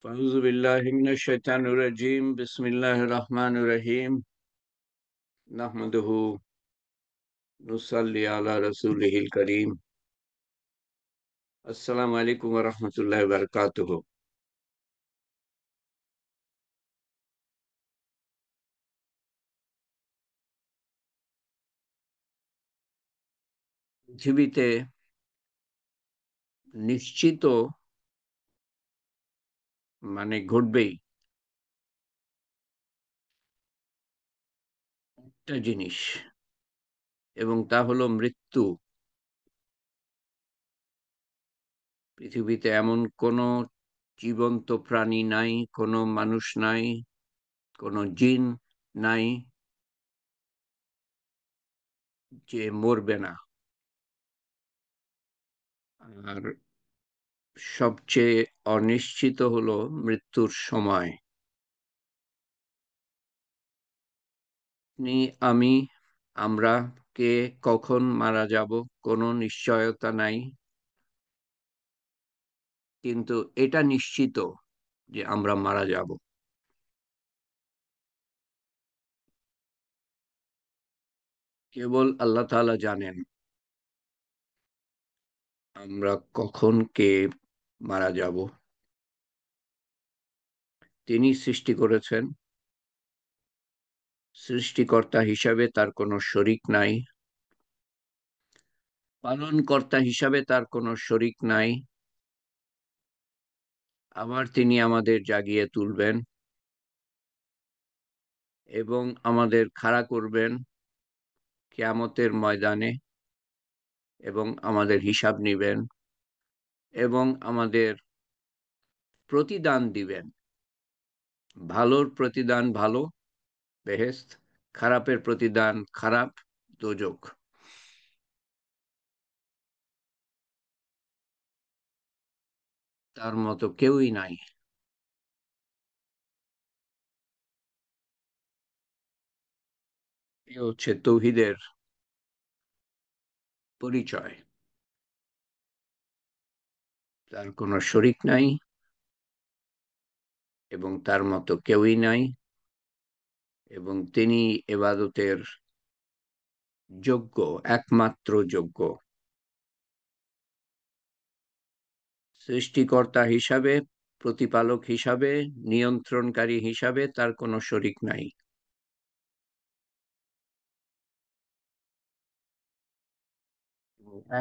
أعوذ بالله من الشيطان الرجيم بسم الله الرحمن الرحيم نحمده نصلي على رسوله الكريم السلام عليكم ورحمة الله وبركاته। পৃথিবীতে নিশ্চিত ঘটবেই একটা জিনিস, এবং তা হলো মৃত্যু। পৃথিবীতে এমন কোনো জীবন্ত প্রাণী নাই, কোনো মানুষ নাই, কোনো জিন নাই যে মরবে না। আর সবচেয়ে অনিশ্চিত হলো মৃত্যুর সময়। আপনি, আমি, আমরা কে কখন মারা যাব কোনো নিশ্চয়তা নাই, কিন্তু এটা নিশ্চিত যে আমরা মারা যাব। কেবল আল্লাহ তাআলা জানেন আমরা কখন কে মারা যাব। তিনি সৃষ্টি করেছেন, সৃষ্টিকর্তা হিসাবে তার কোনো শরিক নাই, পালনকর্তা হিসাবে তার কোনো শরিক নাই। আবার তিনি আমাদের জাগিয়ে তুলবেন এবং আমাদের খাড়া করবেন কিয়ামতের ময়দানে, এবং আমাদের হিসাব নিবেন এবং আমাদের প্রতিদান দিবেন। ভালোর প্রতিদান ভালো, বেহেশত; খারাপের প্রতিদান খারাপ, দোজখ। তার মতো কেউই নাই। এ হচ্ছে তৌহিদের পরিচয়। তার কোনো শরিক নাই এবং তার মতো কেউই নাই, এবং তিনি ইবাদতের যোগ্য, একমাত্র যোগ্য। সৃষ্টিকর্তা হিসাবে, প্রতিপালক হিসাবে, নিয়ন্ত্রণকারী হিসাবে তার কোনো শরিক নাই।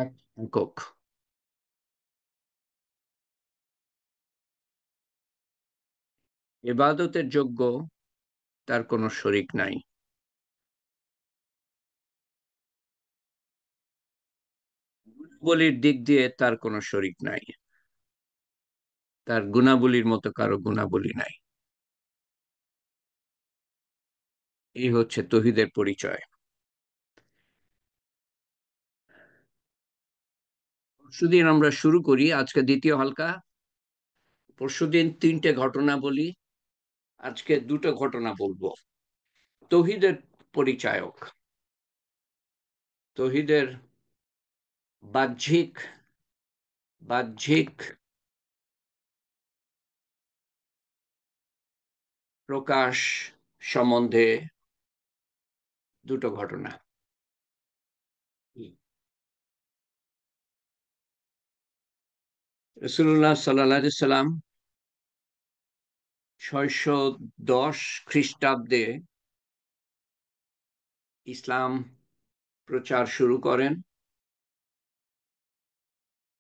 এক, একক। ইবাদতের যোগ্য, তার কোনো শরিক নাই। বলির দিক দিয়ে তার কোনো শরিক নাই, তার গুণাবলীর মতো কারো গুণাবলী নাই। এই হচ্ছে তৌহিদের পরিচয়। পরশুদিন আমরা শুরু করি, আজকে দ্বিতীয় হালকা। পরশুদিন তিনটে ঘটনা বলি, আজকে দুটো ঘটনা বলবো। তৌহিদের পরিচায়ক, তৌহিদের বাহ্যিক বাহ্যিক প্রকাশ সম্বন্ধে দুটো ঘটনা। রাসূলুল্লাহ সাল্লাল্লাহু আলাইহি সাল্লাম 610 খ্রিস্টাব্দে ইসলাম প্রচার শুরু করেন।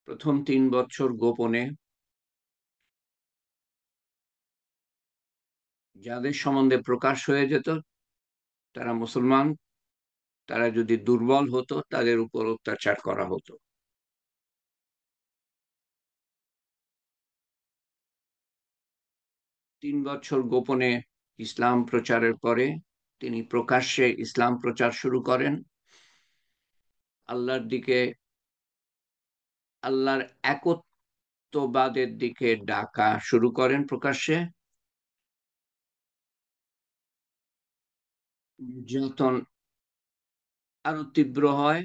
প্রথম 3 বছর গোপনে। যাদের সম্বন্ধে প্রকাশ হয়ে যেত তারা মুসলমান, তারা যদি দুর্বল হতো তাদের উপর অত্যাচার করা হতো। 3 বছর গোপনে ইসলাম প্রচারের পরে তিনি প্রকাশ্যে ইসলাম প্রচার শুরু করেন। আল্লাহর দিকে, আল্লাহর একত্ববাদের দিকে ডাকা শুরু করেন প্রকাশ্যে। নির্যাতন আরো তীব্র হয়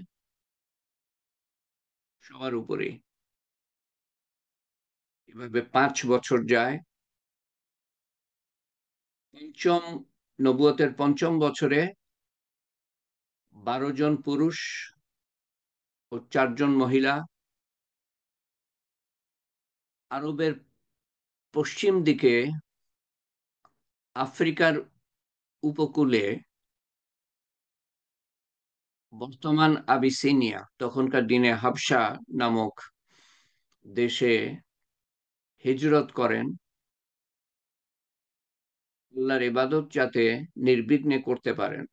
সবার উপরে। এভাবে 5 বছর যায়। পঞ্চম নবুয়তের পঞ্চম বছরে 12 জন পুরুষ ও 4 জন মহিলা আরবের পশ্চিম দিকে আফ্রিকার উপকূলে, বর্তমান আবিসিনিয়া, তখনকার দিনে হাবশা নামক দেশে হিজরত করেন, আল্লাহর ইবাদত যাতে নির্বিঘ্নে করতে পারেন।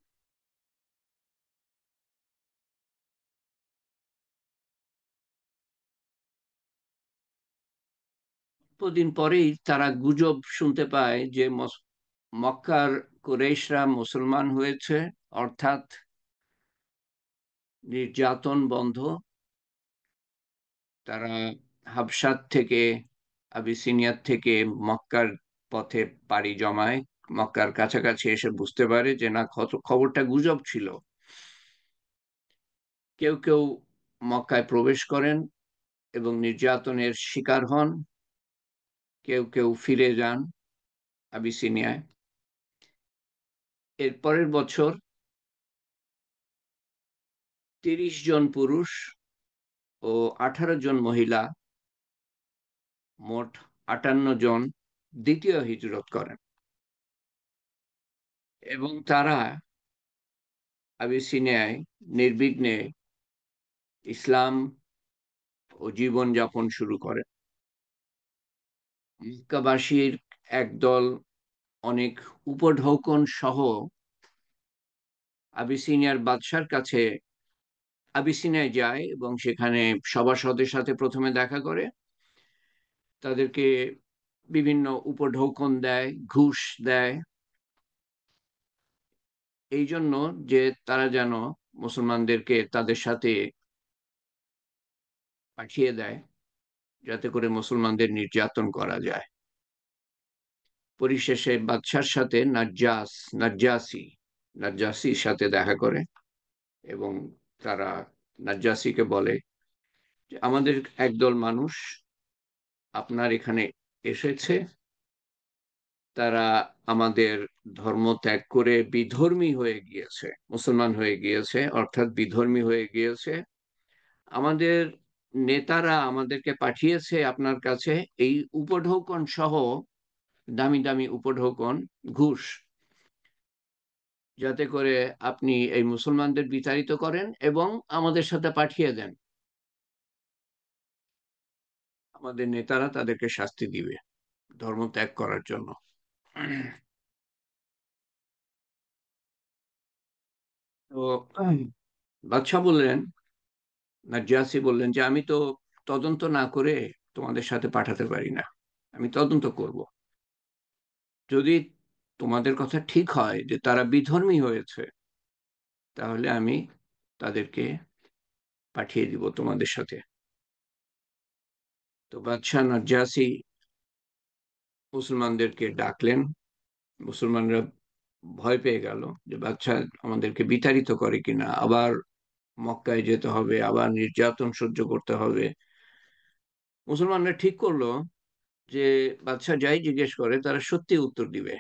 কিছুদিন পরেই তারা গুজব শুনতে পায় যে মক্কার কুরাইশরা মুসলমান হয়েছে, অর্থাৎ নির্যাতন বন্ধ। তারা হাবশাত থেকে, আবিসিনিয়ার থেকে মক্কার পথে পাড়ি জমায়। মক্কার কাছাকাছি এসে বুঝতে পারে যে না, খবরটা গুজব ছিল। কেউ কেউ মক্কায় প্রবেশ করেন এবং নির্যাতনের শিকার হন, কেউ কেউ ফিরে যান আবিসিনিয়ায়। এর পরের বছর 30 জন পুরুষ ও 18 জন মহিলা, মোট 58 জন দ্বিতীয় হিজরত করেন এবং তারা আবিসিনিয়ায় নির্বিঘ্নে ইসলাম ও জীবন যাপন শুরু করেন। মক্কাবাসীর একদল অনেক উপঢৌকন সহ আবিসিনিয়ার বাদশার কাছে আবিসিনিয়ায় যায় এবং সেখানে সভাসদের সাথে প্রথমে দেখা করে, তাদেরকে বিভিন্ন উপঢৌকন দেয়, ঘুষ দেয়, এই জন্য যে তারা যেন মুসলমানদেরকে তাদের সাথে পাঠিয়ে দেয়, যাতে করে মুসলমানদের নির্যাতন করা যায়। পরিশেষে বাদশার সাথে নাজ্জাসির সাথে দেখা করে এবং তারা নাজ্জাসিকে বলে যে আমাদের একদল মানুষ আপনার এখানে এসেছে, তারা আমাদের ধর্ম ত্যাগ করে বিধর্মী হয়ে গিয়েছে, মুসলমান হয়ে গিয়েছে, অর্থাৎ বিধর্মী হয়ে গিয়েছে। আমাদের নেতারা আমাদেরকে পাঠিয়েছে আপনার কাছে এই উপঢৌকন সহ, দামি দামি উপঢৌকন, ঘুষ, যাতে করে আপনি এই মুসলমানদের বিতাড়িত করেন এবং আমাদের সাথে পাঠিয়ে দেন। আমাদের নেতারা তাদেরকে শাস্তি দিবে ধর্ম ত্যাগ করার জন্য। তো বাদশাহ বললেন, নাজ্জাসী বললেন যে আমি তো তদন্ত না করে তোমাদের সাথে পাঠাতে পারি না, আমি তদন্ত করব। যদি তোমাদের কথা ঠিক হয় যে তারা বিধর্মী হয়েছে, তাহলে আমি তাদেরকে পাঠিয়ে দিব তোমাদের সাথে। তো বাদশাহ নাজ্জাসী মুসলমানদেরকে ডাকলেন। মুসলমানরা ভয় পেয়ে গেল যে বাদশাহ আমাদেরকে বিতাড়িত করে কিনা, আবার মক্কায় যেতে হবে, আবার নির্যাতন সহ্য করতে হবে। মুসলমানরা ঠিক করলো যে বাদশাহ যাই জিজ্ঞেস করে তারা সত্যি উত্তর দিবে।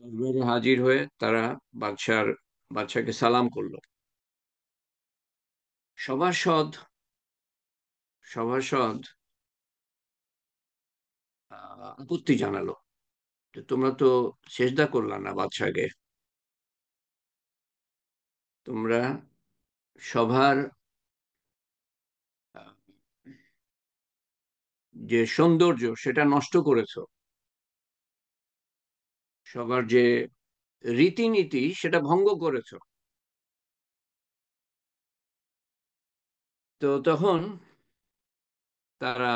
দরবারে হাজির হয়ে তারা বাদশাহকে সালাম করলো। সভাসদ সভাসদ আপত্তি জানালো যে তোমরা তো সেজদা করলা না বাদশাহকে, তোমরা সভার আহ, যে সৌন্দর্য সেটা নষ্ট করেছো, সবার যে রীতিনীতি সেটা ভঙ্গ করেছো। তো তখন তারা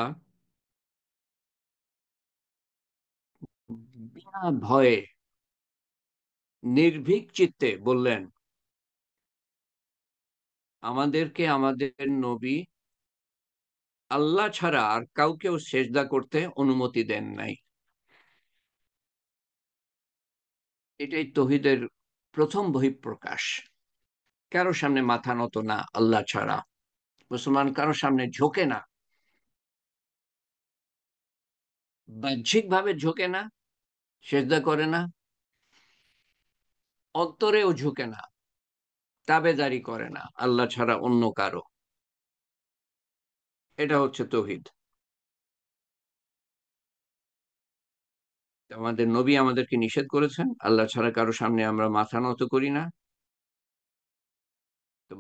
বিনা ভয়ে নির্ভীক চিত্তে বললেন, আমাদেরকে আমাদের নবী আল্লাহ ছাড়া আর কাউকেও সেজদা করতে অনুমতি দেন নাই। এটাই তৌহিদের প্রথম বহিঃপ্রকাশ। কারো সামনে মাথা নত না আল্লাহ ছাড়া, মুসলমান কারো সামনে ঝোঁকে না। বাহ্যিক ভাবে ঝোঁকে না, সেজদা করে না, অন্তরেও ঝুঁকে না, তাবেদারি করে না আল্লাহ ছাড়া অন্য কারো। এটা হচ্ছে তৌহিদ। আমাদের নবী আমাদেরকে নিষেধ করেছেন আল্লাহ ছাড়া কারো সামনে আমরা মাথা নত করি না। তো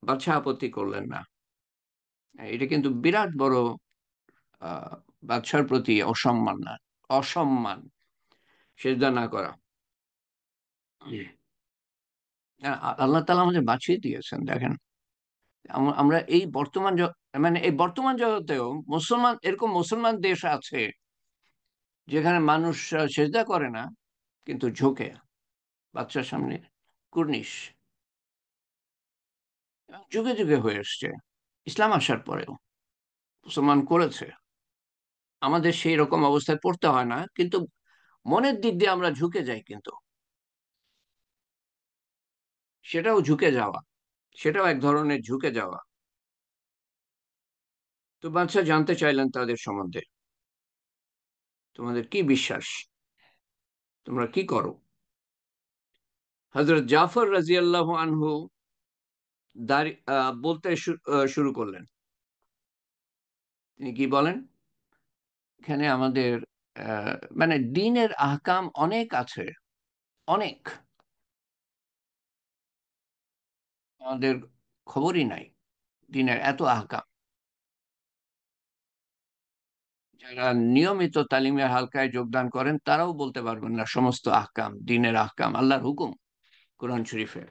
বাদশা আপত্তি করলেন না। এটা কিন্তু বিরাট বড় বাদশার প্রতি অসম্মান, না অসম্মান, সেজদা না করা। আল্লাহ তাআলা আমাদের বাঁচিয়ে দিয়েছেন, দেখেন। আমরা এই মানে এই বর্তমান জগতেও এরকম মুসলমান দেশ আছে যেখানে মানুষ সেজদা করে না, কিন্তু ঝোঁকে বাচ্চার সামনে কুর্নিশ। যুগে যুগে হয়ে এসছে, ইসলাম আসার পরেও মুসলমান করেছে। আমাদের সেই রকম অবস্থায় পড়তে হয় না, কিন্তু মনের দিক দিয়ে আমরা ঝুঁকে যাই, কিন্তু সেটাও ঝুঁকে যাওয়া, সেটাও এক ধরনের ঝুঁকে যাওয়া। তো বাদশা জানতে চাইলেন তাদের সম্বন্ধে, তোমাদের কি বিশ্বাস, তোমরা কি করো। হযরত জাফর রাদিয়াল্লাহু আনহু বলতে শুরু করলেন। তিনি কি বলেন, এখানে আমাদের মানে দ্বীনের আহকাম অনেক আছে, অনেক, আমাদের খবরই নাই দ্বীনের এত আহকাম। যারা নিয়মিত তালিমের হালকায় যোগদান করেন তারাও বলতে পারবেন না সমস্ত আহকাম, দ্বীনের আহকাম, আল্লাহর হুকুম কোরআন শরীফে।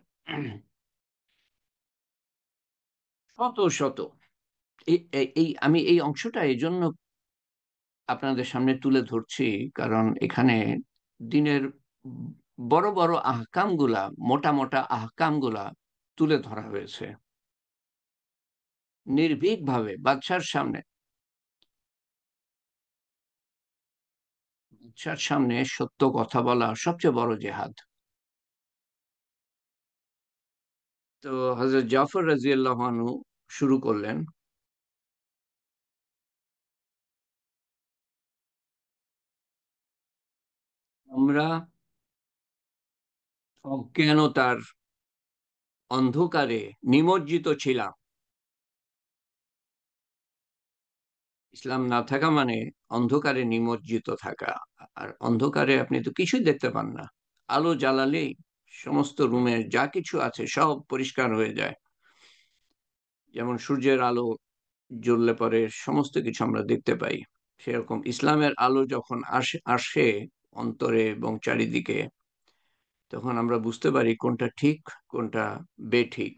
শত শত। আমি এই অংশটা এই জন্য আপনাদের সামনে তুলে ধরছি, কারণ এখানে দিনের বড় বড় আহকাম গুলা, মোটা মোটা আহকাম গুলা তুলে ধরা হয়েছে নির্ভীক ভাবে বাদশার সামনে। বাদশার সামনে সত্য কথা বলা সবচেয়ে বড় জেহাদ। তো হযরত জাফর রাদিয়াল্লাহু আনহু শুরু করলেন। আমরা অজ্ঞানতার অন্ধকারে নিমজ্জিত ছিলাম। ইসলাম না থাকা মানে অন্ধকারে নিমজ্জিত থাকা। আর অন্ধকারে আপনি তো কিছুই দেখতে পান না, আলো জ্বালালেই সমস্ত রুমের যা কিছু আছে সব পরিষ্কার হয়ে যায়। যেমন সূর্যের আলো জ্বললে পরে সমস্ত কিছু আমরা দেখতে পাই, সেরকম ইসলামের আলো যখন আসে আসে অন্তরে এবং চারিদিকে, তখন আমরা বুঝতে পারি কোনটা ঠিক, কোনটা বেঠিক,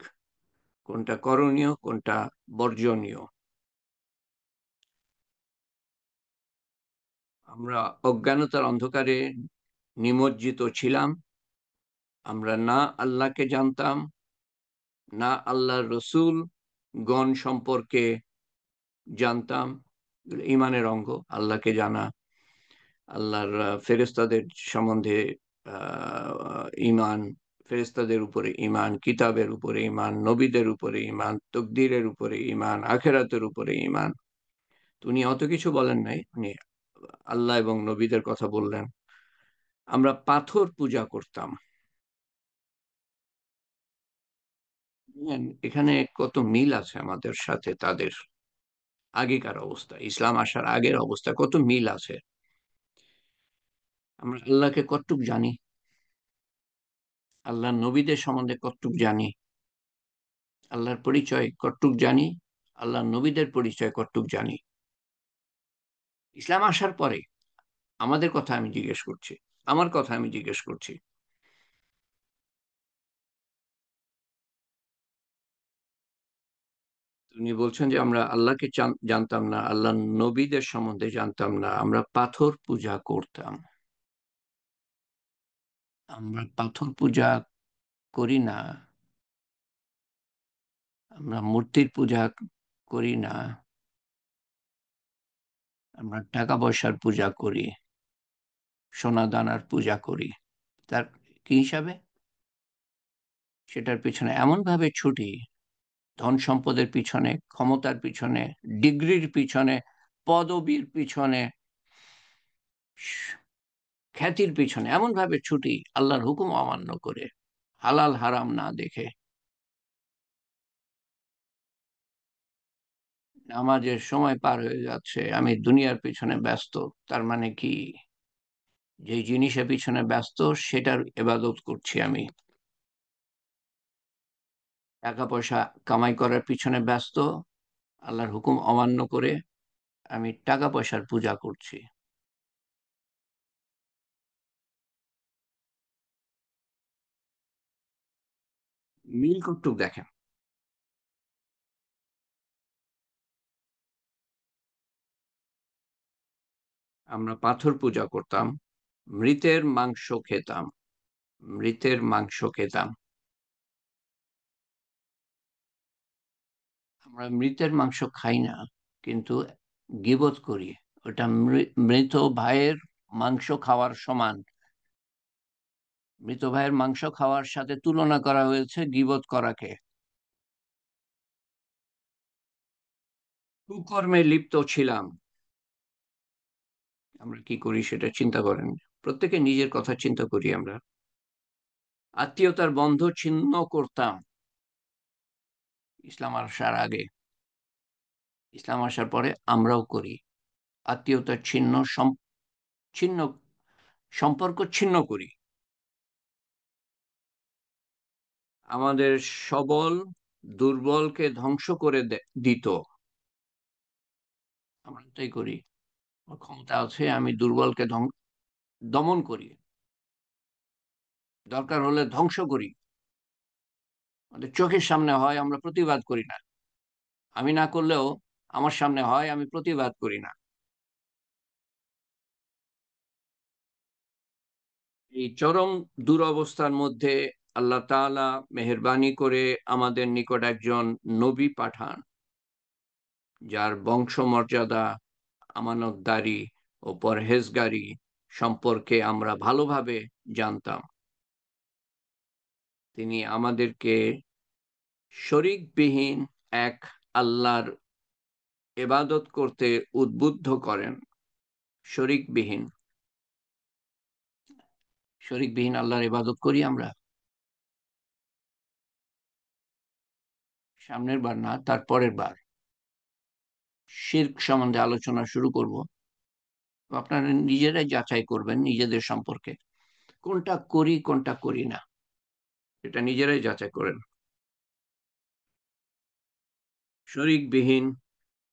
কোনটা করণীয়, কোনটা বর্জনীয়। আমরা অজ্ঞানতার অন্ধকারে নিমজ্জিত ছিলাম। আমরা না আল্লাহকে জানতাম, না আল্লাহর রসূল গণ সম্পর্কে জানতাম। ইমানের অঙ্গ আল্লাহকে জানা, আল্লাহর ফেরেশতাদের সম্বন্ধে ইমান, ফেরেশতাদের উপরে ইমান, কিতাবের উপরে ইমান, নবীদের উপরে ইমান, তকদিরের উপরে ইমান, আখেরাতের উপরে ইমান। তো উনি অত কিছু বলেন নাই, উনি আল্লাহ এবং নবীদের কথা বললেন। আমরা পাথর পূজা করতাম। বুঝলেন? এখানে কত মিল আছে আমাদের সাথে, তাদের আগেকার অবস্থা, ইসলাম আসার আগের অবস্থা কত মিল আছে। আমরা আল্লাহকে কতটুক জানি, আল্লাহ নবীদের সম্বন্ধে কতটুক জানি, আল্লাহর পরিচয় কতটুক জানি, আল্লাহ নবীদের পরিচয় কতটুক জানি। ইসলাম আসার পরে আমাদের কথা আমি জিজ্ঞেস করছি, আমার কথা আমি জিজ্ঞেস করছি। উনি বলছেন যে আমরা আল্লাহকে জানতাম না, আল্লাহ নবীদের সম্বন্ধে জানতাম না, আমরা পাথর পূজা করতাম। আমরা পাথর পূজা করি না, আমরা মূর্তির পূজা করি না, আমরা টাকা পয়সার পূজা করি, সোনা দানার পূজা করি। তার কি হিসাবে? সেটার পিছনে এমন ভাবে ছুটি, ধন সম্পদের পিছনে, ক্ষমতার পিছনে, ডিগ্রির পিছনে, পদবীর পিছনে, খ্যাতির পিছনে এমন ভাবে ছুটি, আল্লাহর হুকুম অমান্য করে, হালাল হারাম না দেখে। নামাজের সময় পার হয়ে যাচ্ছে, আমি দুনিয়ার পিছনে ব্যস্ত। তার মানে কি, যে জিনিসের পিছনে ব্যস্ত সেটার ইবাদত করছি আমি। টাকা পয়সা কামাই করার পিছনে ব্যস্ত, আল্লাহর হুকুম অমান্য করে আমি টাকা পয়সার পূজা করছি। মিল কতটুক দেখেন। আমরা পাথর পূজা করতাম, মৃতের মাংস খেতাম, মৃতের মাংস খেতাম। আমরা মৃতের মাংস খাই না, কিন্তু গীবত করি। ওটা মৃত ভাইয়ের মাংস খাওয়ার সমান। মৃত ভাইয়ের মাংস খাওয়ার সাথে তুলনা করা হয়েছে গীবত করাকে। কুকর্মে লিপ্ত ছিলাম। আমরা কি করি সেটা চিন্তা করেন। প্রত্যেকে নিজের কথা চিন্তা করি আমরা। আত্মীয়তার বন্ধ ছিন্ন করতাম ইসলাম আসার আগে। ইসলাম আসার পরে আমরাও করি। আত্মীয়তার ছিন্ন সম্পর্ক ছিন্ন করি। আমাদের সবল দুর্বলকে ধ্বংস করে দিত। আমরা তাই করি। আমার ক্ষমতা আছে, আমি দুর্বলকে দমন করি, দরকার হলে ধ্বংস করি। আমাদের চোখের সামনে হয়, আমরা প্রতিবাদ করি না। আমি না করলেও আমার সামনে হয়, আমি প্রতিবাদ করি না। এই চরম দুরবস্থার মধ্যে আল্লাহ তাআলা মেহেরবানি করে আমাদের নিকট একজন নবী পাঠান, যার বংশমর্যাদা, আমানতদারি ও পরহেজগারি সম্পর্কে আমরা ভালোভাবে জানতাম। তিনি আমাদেরকে শরিকবিহীন এক আল্লাহর ইবাদত করতে উদ্বুদ্ধ করেন। শরিকবিহীন শরিকবিহীন আল্লাহর ইবাদত করি আমরা। সামনের বার না, তার পরের বার শিরক সম্বন্ধে আলোচনা শুরু করব। আপনারা নিজেরাই যাচাই করবেন নিজেদের সম্পর্কে, কোনটা করি কোনটা করি না, এটা নিজেরাই যাচাই করেন। শরিকবিহীন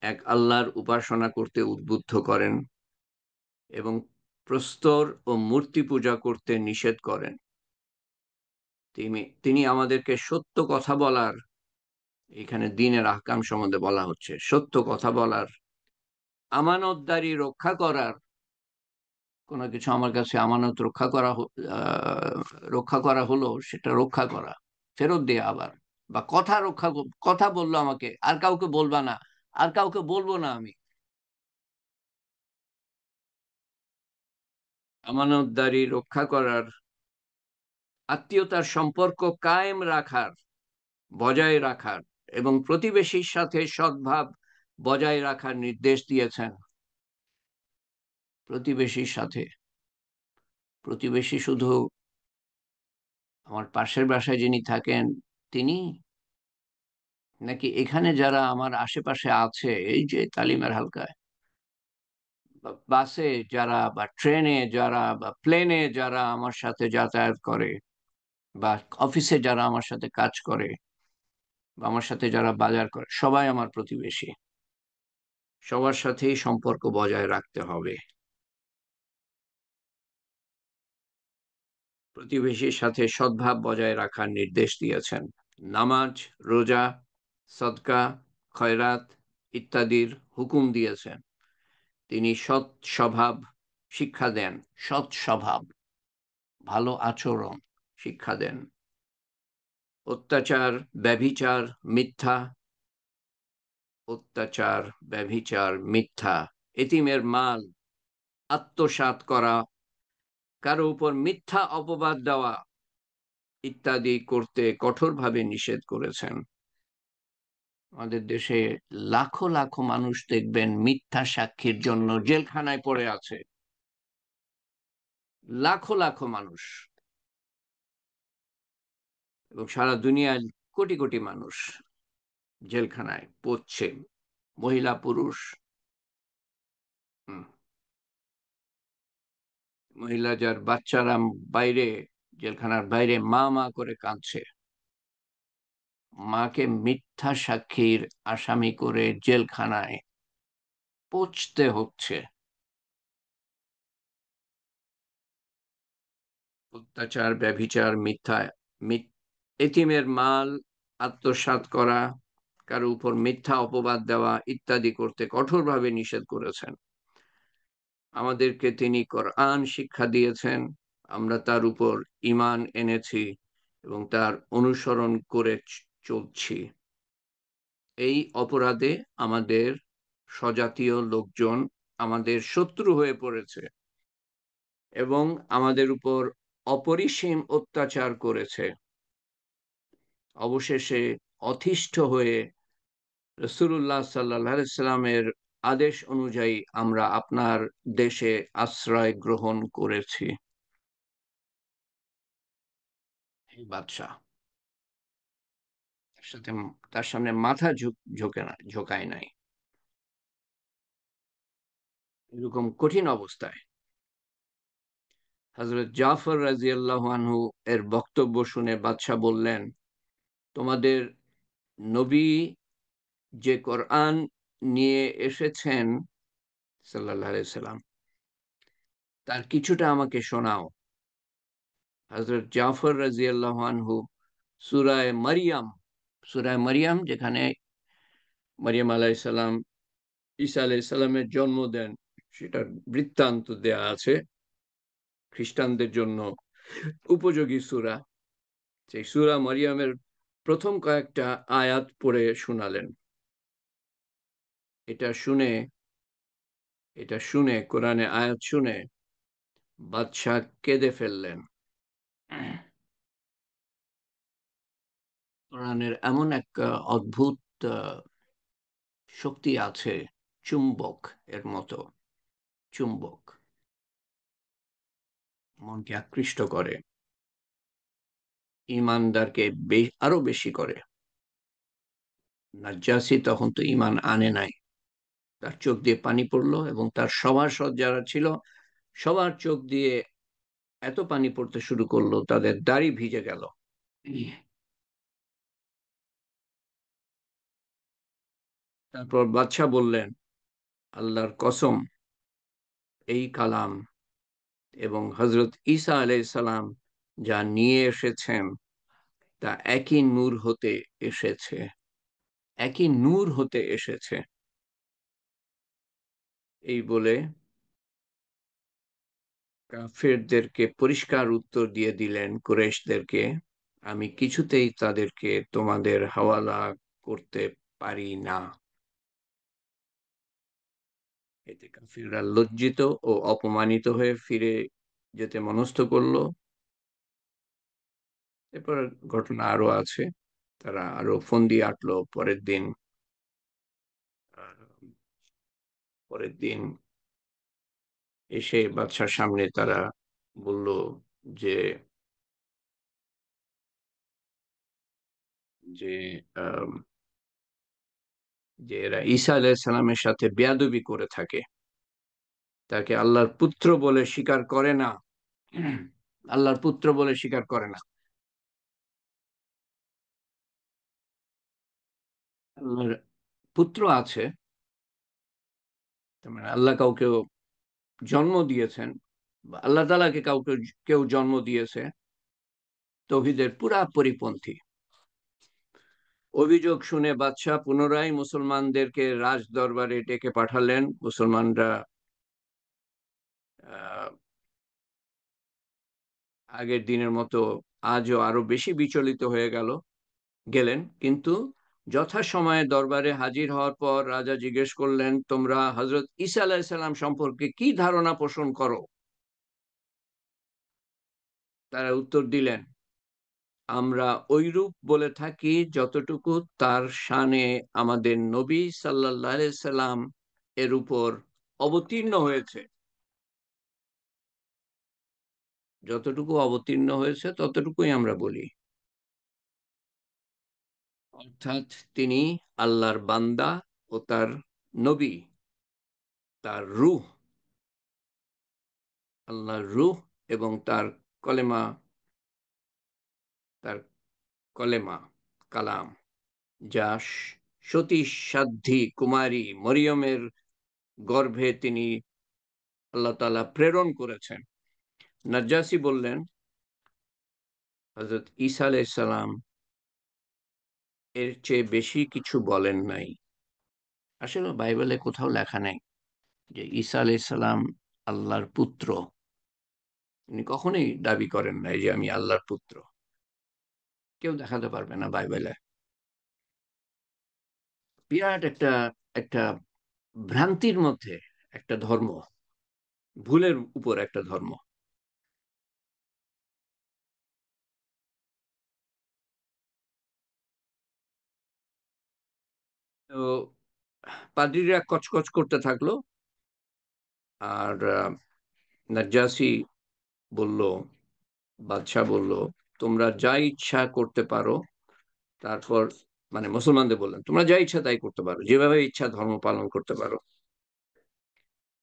এক আল্লাহর উপাসনা করতে উদ্বুদ্ধ করেন এবং প্রস্তর ও মূর্তি পূজা করতে নিষেধ করেন। তিনি আমাদেরকে সত্য কথা বলার, এখানে দ্বীনের আহকাম সম্বন্ধে বলা হচ্ছে, সত্য কথা বলার, আমানতদারি রক্ষা করার। কোনো কিছু আমার কাছে আমানত রক্ষা করা হলো, সেটা রক্ষা করা, ফেরত দেয়া আবার। বা কথা বললো আমাকে, আর কাউকে বলবা না, আর কাউকে বলবো না আমি। আমানতদারি রক্ষা করার, আত্মীয়তার সম্পর্ক কায়েম রাখার, বজায় রাখার এবং প্রতিবেশীর সাথে সদ্ভাব বজায় রাখার নির্দেশ দিয়েছেন। প্রতিবেশীর সাথে, প্রতিবেশী শুধু আমার পাশের বাসায় যিনি থাকেন তিনি, নাকি এখানে যারা আমার আশেপাশে আছে, এই যে তালিমের হালকায় বা বাসে যারা, বা ট্রেনে যারা, বা প্লেনে যারা আমার সাথে যাতায়াত করে, বা অফিসে যারা আমার সাথে কাজ করে, বা আমার সাথে যারা বাজার করে, সবাই আমার প্রতিবেশী। সবার সাথেই সম্পর্ক বজায় রাখতে হবে। প্রতিবেশীর সাথে সদ্ভাব বজায় রাখার নির্দেশ দিয়েছেন। নামাজ, রোজা, সদকা, খয়রাত ইত্যাদির হুকুম দিয়েছেন। তিনি সৎ স্বভাব শিক্ষা দেন, সৎ স্বভাব, ভালো আচরণ শিক্ষা দেন। অত্যাচার, ব্যভিচার, মিথ্যা, অত্যাচার, ব্যভিচার, মিথ্যা, এতিমের মাল আত্মসাৎ করা, কারো উপর মিথ্যা অপবাদ দেওয়া ইত্যাদি করতে কঠোরভাবে নিষেধ করেছেন। আমাদের দেশে লাখো লাখো মানুষ দেখবেন মিথ্যা সাক্ষীর জন্য জেলখানায় পড়ে আছে। লাখো লাখো মানুষ এবং সারা দুনিয়ার কোটি কোটি মানুষ জেলখানায় পড়ছে, মহিলা পুরুষ। হুম, মহিলা যার বাচ্চারা বাইরে, জেলখানার বাইরে মা মা করে কাঁদছে, মাকে মিথ্যা সাক্ষীর আসামি করে জেলখানায় পচতে হচ্ছে। অত্যাচার, ব্যভিচার, মিথ্যা, এতিমের মাল আত্মসাৎ করা, কারো উপর মিথ্যা অপবাদ দেওয়া ইত্যাদি করতে কঠোরভাবে নিষেধ করেছেন। আমাদেরকে তিনি কোরআন শিক্ষা দিয়েছেন, আমরা তার উপর ঈমান এনেছি এবং তার অনুসরণ করে চলছি। এই অপরাধে আমাদের স্বজাতীয় লোকজন আমাদের শত্রু হয়ে পড়েছে এবং আমাদের উপর অপরিসীম অত্যাচার করেছে। অবশেষে অতিষ্ঠ হয়ে রাসূলুল্লাহ সাল্লাল্লাহু আলাইহি সাল্লামের আদেশ অনুযায়ী আমরা আপনার দেশে আশ্রয় গ্রহণ করেছি। এই বাদশাহ তার সাথে, তার সামনে মাথা ঝুঁকে না, ঝোঁকায় নাই। এরকম কঠিন অবস্থায় হযরত জাফর রাদিয়াল্লাহু আনহু এর বক্তব্য শুনে বাদশাহ বললেন, তোমাদের নবী যে কোরআন নিয়ে এসেছেন সাল্লাল্লাহু আলাইহি সাল্লাম, তার কিছুটা আমাকে শোনাও। হযরত জাফর রাদিয়াল্লাহু আনহু সূরা মারিয়াম যেখানে মারিয়াম আলাইহিস সালাম ঈসা আলাইহিস সালামের জন্ম দেন, সেটার বৃত্তান্ত দেয়া আছে। খ্রিস্টানদের জন্য উপযোগী সূরা, সেই সূরা মারিয়ামের প্রথম কয়েকটা আয়াত পড়ে শোনালেন। এটা শুনে এটা শুনে কোরআনে আয়াত শুনে বাদশাহ কেঁদে ফেললেন। কোরআনের এমন এক অদ্ভুত আহ, শক্তি আছে, চুম্বক এর মতো। চুম্বক মনকে আকৃষ্ট করে, ইমানদারকে আরো বেশি করে। নাজ্জাসী তখন তো ইমান আনে নাই, তার চোখ দিয়ে পানি পড়লো এবং তার সভাসদ যারা ছিল সবার চোখ দিয়ে এত পানি পড়তে শুরু করলো তাদের দাড়ি ভিজে গেল। তারপর বাদশাহ বললেন, আল্লাহর কসম, এই কালাম এবং হজরত ঈসা আলাইহিস সালাম যা নিয়ে এসেছেন তা একই নূর হতে এসেছে, একই নূর হতে এসেছে। এই বলে কাফেরদেরকে পরিষ্কার উত্তর দিয়ে দিলেন কুরাইশদেরকে, আমি কিছুতেই তাদেরকে তোমাদের হাওয়ালা করতে পারি না। এতে কাফিররা লজ্জিত ও অপমানিত হয়ে ফিরে যেতে মনস্থ করলো। এরপর ঘটনা আরো আছে, তারা আরো ফন্দি আটলো পরের দিন। পরের দিন এসে বাদশার সামনে তারা বলল যে যে আম, যে এরা ঈসা আলাইহিস সালামের সাথে বেয়াদবি করে থাকে, তাকে আল্লাহর পুত্র বলে স্বীকার করে না, আল্লাহর পুত্র বলে স্বীকার করে না। আল্লাহর পুত্র আছে, তার মানে আল্লাহ কাউকে জন্ম দিয়েছেন, বা আল্লাহ তাআলাকে কাউকে কেউ জন্ম দিয়েছে, তৌহিদের পুরা পরিপন্থী। অভিযোগ শুনে বাদশাহ পুনরায় মুসলমানদেরকে রাজ দরবারে ডেকে পাঠালেন। মুসলমানরা আহ, আগের দিনের মতো আজও আরো বেশি বিচলিত হয়ে গেলেন, কিন্তু যথাসময়ে দরবারে হাজির হওয়ার পর রাজা জিজ্ঞেস করলেন, তোমরা হজরত ঈসা আলাইহিস সালাম সম্পর্কে কি ধারণা পোষণ করো? তারা উত্তর দিলেন, আমরা ঐরূপ বলে থাকি যতটুকু তার শানে আমাদের নবী সাল্লাল্লাহু আলাইহি সাল্লাম এর উপর অবতীর্ণ হয়েছে। যতটুকু অবতীর্ণ হয়েছে ততটুকুই আমরা বলি। অর্থাৎ তিনি আল্লাহর বান্দা ও তার নবী, তার রূহ, আল্লাহর রূহ, এবং তার কলেমা, তার কলেমা, কালাম, যা সতী সাধ্বী কুমারী মরিয়মের গর্ভে তিনি আল্লাহ তাআলা প্রেরণ করেছেন। নাজ্জাসী বললেন, হযরত ঈসা আলাইহিস সালাম এর চেয়ে বেশি কিছু বলেন নাই। আসলে বাইবেলে কোথাও লেখা নেই যে ঈসা আলাইহিস সালাম আল্লাহর পুত্র। তিনি কখনোই দাবি করেন নাই যে আমি আল্লাহর পুত্র। কেউ দেখাতে পারবে না বাইবেলে। বিরাট একটা একটা ভ্রান্তির মধ্যে একটা ধর্ম, ভুলের উপর একটা ধর্ম। তো পাদ্রীরা কচকচ করতে থাকলো, আর নাজ্জাসী বলল, বাদশাহ বলল, তোমরা যা ইচ্ছা করতে পারো। তারপর মানে মুসলমানদের বললেন, তোমরা যা ইচ্ছা তাই করতে পারো, যেভাবে ইচ্ছা ধর্ম পালন করতে পারো।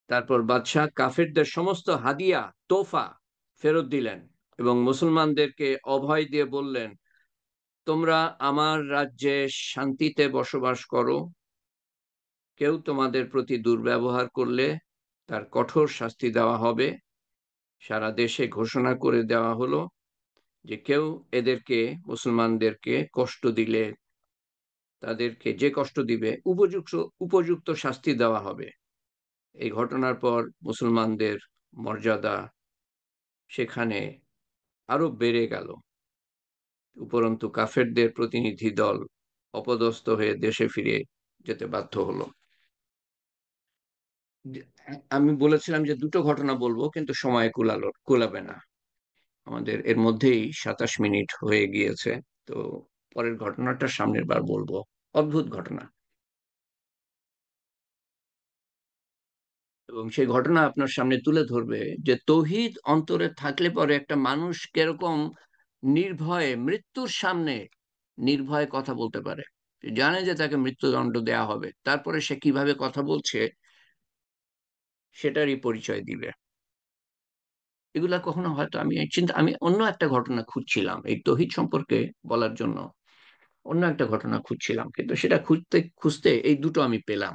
তারপর বাদশাহ কাফেরদের সমস্ত হাদিয়া, তোফা ফেরত দিলেন এবং মুসলমানদেরকে অভয় দিয়ে বললেন, তোমরা আমার রাজ্যে শান্তিতে বসবাস করো। কেউ তোমাদের প্রতি দুর্ব্যবহার করলে তার কঠোর শাস্তি দেওয়া হবে। সারা দেশে ঘোষণা করে দেওয়া হলো যে কেউ এদেরকে, মুসলমানদেরকে কষ্ট দিলে, তাদেরকে যে কষ্ট দিবে উপযুক্ত উপযুক্ত শাস্তি দেওয়া হবে। এই ঘটনার পর মুসলমানদের মর্যাদা সেখানে আরো বেড়ে গেল। উপরন্তু কাফেরদের প্রতিনিধি দল অপদস্থ হয়ে দেশে ফিরে যেতে বাধ্য হলো। আমি বলেছিলাম যে দুটো ঘটনা বলবো, কিন্তু সময় কুলাবে না আমাদের। এর মধ্যেই 27 মিনিট হয়ে গিয়েছে। তো পরের ঘটনাটা সামনের বার বলবো। অদ্ভুত ঘটনা, এবং সেই ঘটনা আপনার সামনে তুলে ধরবে যে তৌহিদ অন্তরে থাকলে পরে একটা মানুষ কিরকম নির্ভয়ে মৃত্যুর সামনে নির্ভয়ে কথা বলতে পারে। সে জানে যে তাকে মৃত্যুদণ্ড দেয়া হবে, তারপরে সে কিভাবে কথা বলছে সেটারই পরিচয় দিবে। এগুলা কখনো হয়তো আমি অন্য একটা ঘটনা খুঁজছিলাম এই তৌহিদ সম্পর্কে বলার জন্য। অন্য একটা ঘটনা খুঁজছিলাম, কিন্তু সেটা খুঁজতে খুঁজতে এই দুটো আমি পেলাম।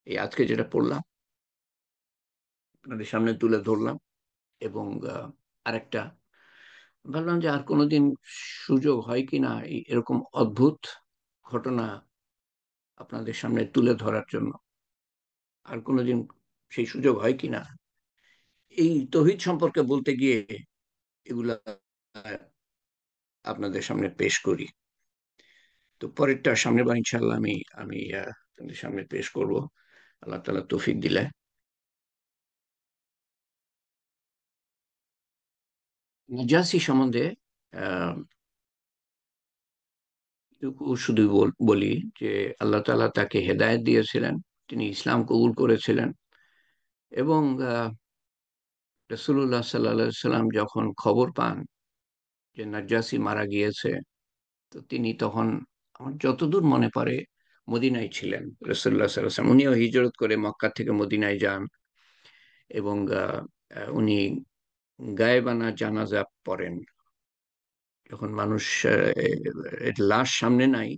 এই আজকে যেটা পড়লাম, আপনাদের সামনে তুলে ধরলাম। এবং আরেকটা ভাবলাম যে আর কোনোদিন সুযোগ হয় কিনা এরকম অদ্ভুত ঘটনা আপনাদের সামনে তুলে ধরার জন্য। আর কোনোদিন সেই সুযোগ হয় কিনা এই তৌহিদ সম্পর্কে বলতে গিয়ে এগুলা আপনাদের সামনে পেশ করি। তো পরেরটা সামনের বার ইনশাল্লাহ আমি আমি আপনাদের সামনে পেশ করব, আল্লাহ তাআলা তৌফিক দিলে। নাজাসী সম্বন্ধে আহ শুধু বলি যে আল্লাহ তাআলা তাকে হেদায়েত দিয়েছিলেন, তিনি ইসলাম কবুল করেছিলেন। এবং রাসূলুল্লাহ সাল্লাল্লাহু আলাইহি সাল্লাম যখন খবর পান যে নাজ্জাসী মারা গিয়েছে, তো তিনি তখন, আমার যতদূর মনে পড়ে, মদিনায় ছিলেন। রাসূলুল্লাহ সাল্লাল্লাহু আলাইহি ওয়াসাল্লাম উনিও হিজরত করে মক্কা থেকে মদিনায় যান, এবং উনি গায়েবানা জানাজা পড়েন। যখন মানুষ লাশ সামনে নাই,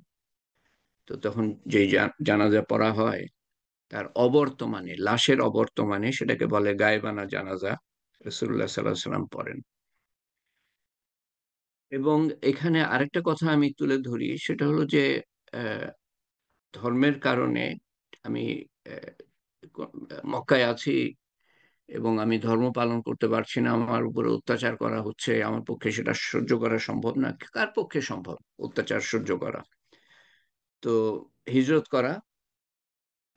তো তখন যেই জানাজা পড়া হয়, তার অবর্তমানে, লাশের অবর্তমানে সেটাকে বলে গায়েবানা জানাজা। রাসূলুল্লাহ সাল্লাল্লাহু আলাইহি ওয়াসাল্লাম পড়েন। এবং এখানে আরেকটা কথা আমি তুলে ধরি, সেটা হলো যে আহ, ধর্মের কারণে আমি আহ, মক্কায় আছি এবং আমি ধর্ম পালন করতে পারছি না, আমার উপরে অত্যাচার করা হচ্ছে, আমার পক্ষে সেটা সহ্য করা সম্ভব না। কার পক্ষে সম্ভব অত্যাচার সহ্য করা? তো হিজরত করা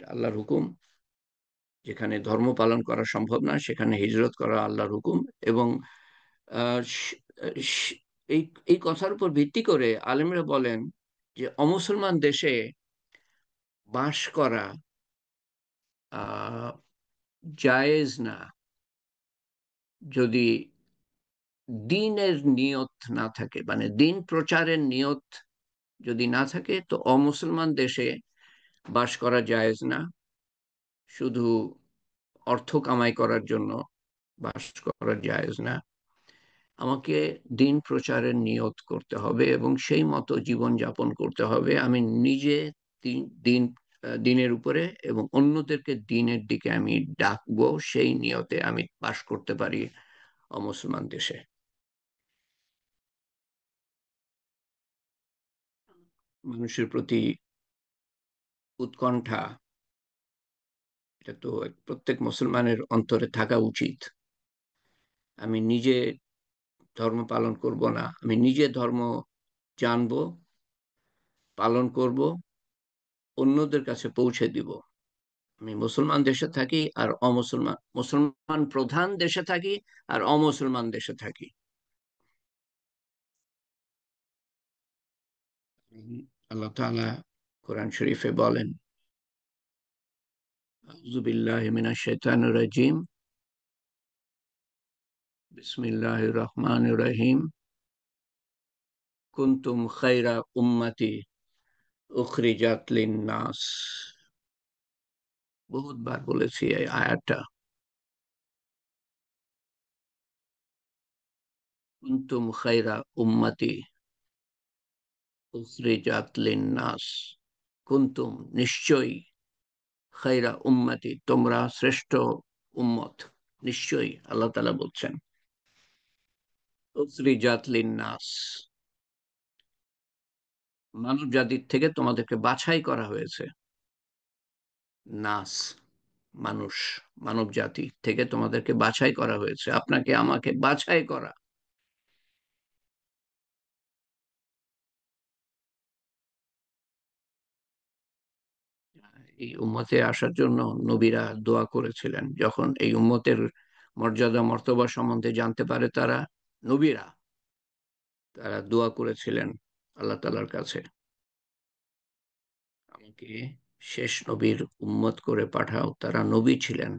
আল্লাহর হুকুম। যেখানে ধর্ম পালন করা সম্ভব না সেখানে হিজরত করা আল্লাহর হুকুম। এবং আহ, স- স- এই এই কথার উপর ভিত্তি করে আলেমরা বলেন যে অমুসলমান দেশে বাস করা আহ জায়েজ না, যদি দিনের নিয়ত না থাকে, মানে দিন প্রচারের নিয়ত যদি না থাকে, তো অমুসলমান দেশে বাস করা জায়েজ না। শুধু অর্থ কামাই করার জন্য বাস করা জায়েজ না। আমাকে দিন প্রচারের নিয়ত করতে হবে এবং সেই মতো জীবন যাপন করতে হবে। আমি নিজে দিন দিন দিনের উপরে এবং অন্যদেরকে দিনের দিকে আমি ডাকবো, সেই নিয়তে আমি বাস করতে পারি অমুসলমান দেশে। মানুষের প্রতি উৎকণ্ঠা, এটা তো প্রত্যেক মুসলমানের অন্তরে থাকা উচিত। আমি নিজে ধর্ম পালন করব না, আমি নিজে ধর্ম জানবো, পালন করব, অন্যদের কাছে পৌঁছে দিব। আমি মুসলমান দেশে থাকি আর অমুসলমান, মুসলমান প্রধান দেশে থাকি আর অমুসলমান দেশে থাকি। আল্লাহ তাআলা কোরআন শরীফে বলেন, আউযু বিল্লাহি মিনাশ শাইতানির রাজিম, বিসমিল্লাহির রহমানির রহিম, কুনতুম খায়রা উম্মতি উখরিজাত লিন-নাস। বহুতবার বলেছি এই আয়াতটা। কুনতুম খায়রা উম্মতি উখরিজাত লিন-নাস। কুনতুম, নিশ্চয়ই, খায়রা উম্মতি, তোমরা শ্রেষ্ঠ উম্মত, নিশ্চয়ই আল্লাহ তাআলা বলছেন, উখরিজাত লিন-নাস, মানব জাতির থেকে তোমাদেরকে বাছাই করা হয়েছে। নাস, মানুষ, মানব জাতি থেকে তোমাদেরকে বাছাই করা হয়েছে, আপনাকে আমাকে বাছাই করা। এই উম্মতে আসার জন্য নবীরা দোয়া করেছিলেন। যখন এই উম্মতের মর্যাদা মর্তবা সম্বন্ধে জানতে পারে তারা, নবীরা, তারা দোয়া করেছিলেন আল্লাহ তাআলার কাছে, আমাকে শেষ নবীর উম্মত করে পাঠাও। তারা নবী ছিলেন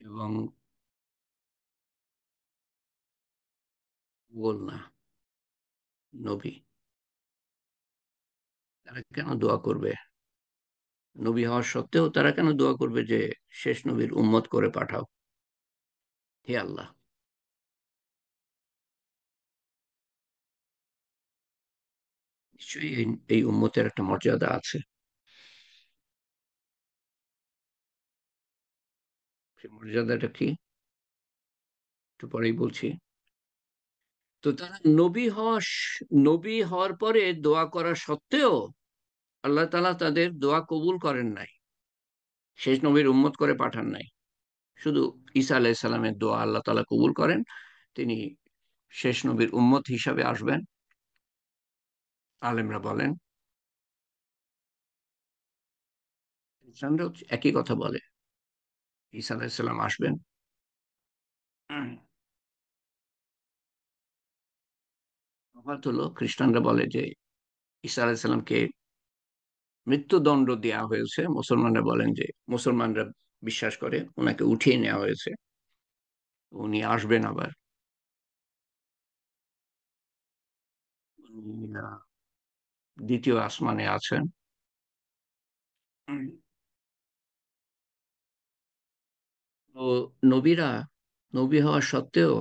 এবং বল না, নবী। তারা কেন দোয়া করবে? নবী হওয়া সত্ত্বেও তারা কেন দোয়া করবে যে শেষ নবীর উম্মত করে পাঠাও? হে আল্লাহ, নিশ্চয়ই এই উম্মতের একটা মর্যাদা আছে। সেই মর্যাদাটা কি, একটু পরেই বলছি। তো তারা নবী হওয়ার পরে দোয়া করা সত্ত্বেও আল্লাহ তাআলা তাদের দোয়া কবুল করেন নাই, শেষ নবীর উম্মত করে পাঠান নাই। শুধু ঈসা আলাইহিস সালামের দোয়া আল্লাহ তাআলা কবুল করেন, তিনি শেষ নবীর উম্মত হিসাবে আসবেন। আলেমরা বলেন, খ্রিস্টানরাও একই কথা বলে, ঈসা আলাইহিস সালাম আসবেন। তফাৎ হলো, খ্রিস্টানরা বলে যে ঈসা আলাইহিস সালামকে মৃত্যুদণ্ড দেওয়া হয়েছে, মুসলমানরা বলেন যে, মুসলমানরা বিশ্বাস করে ওনাকে উঠিয়ে নেওয়া হয়েছে, উনি আসবেন আবার। উনি দ্বিতীয় আসমানে আছেন। তো নবীরা, নবী হওয়া সত্ত্বেও,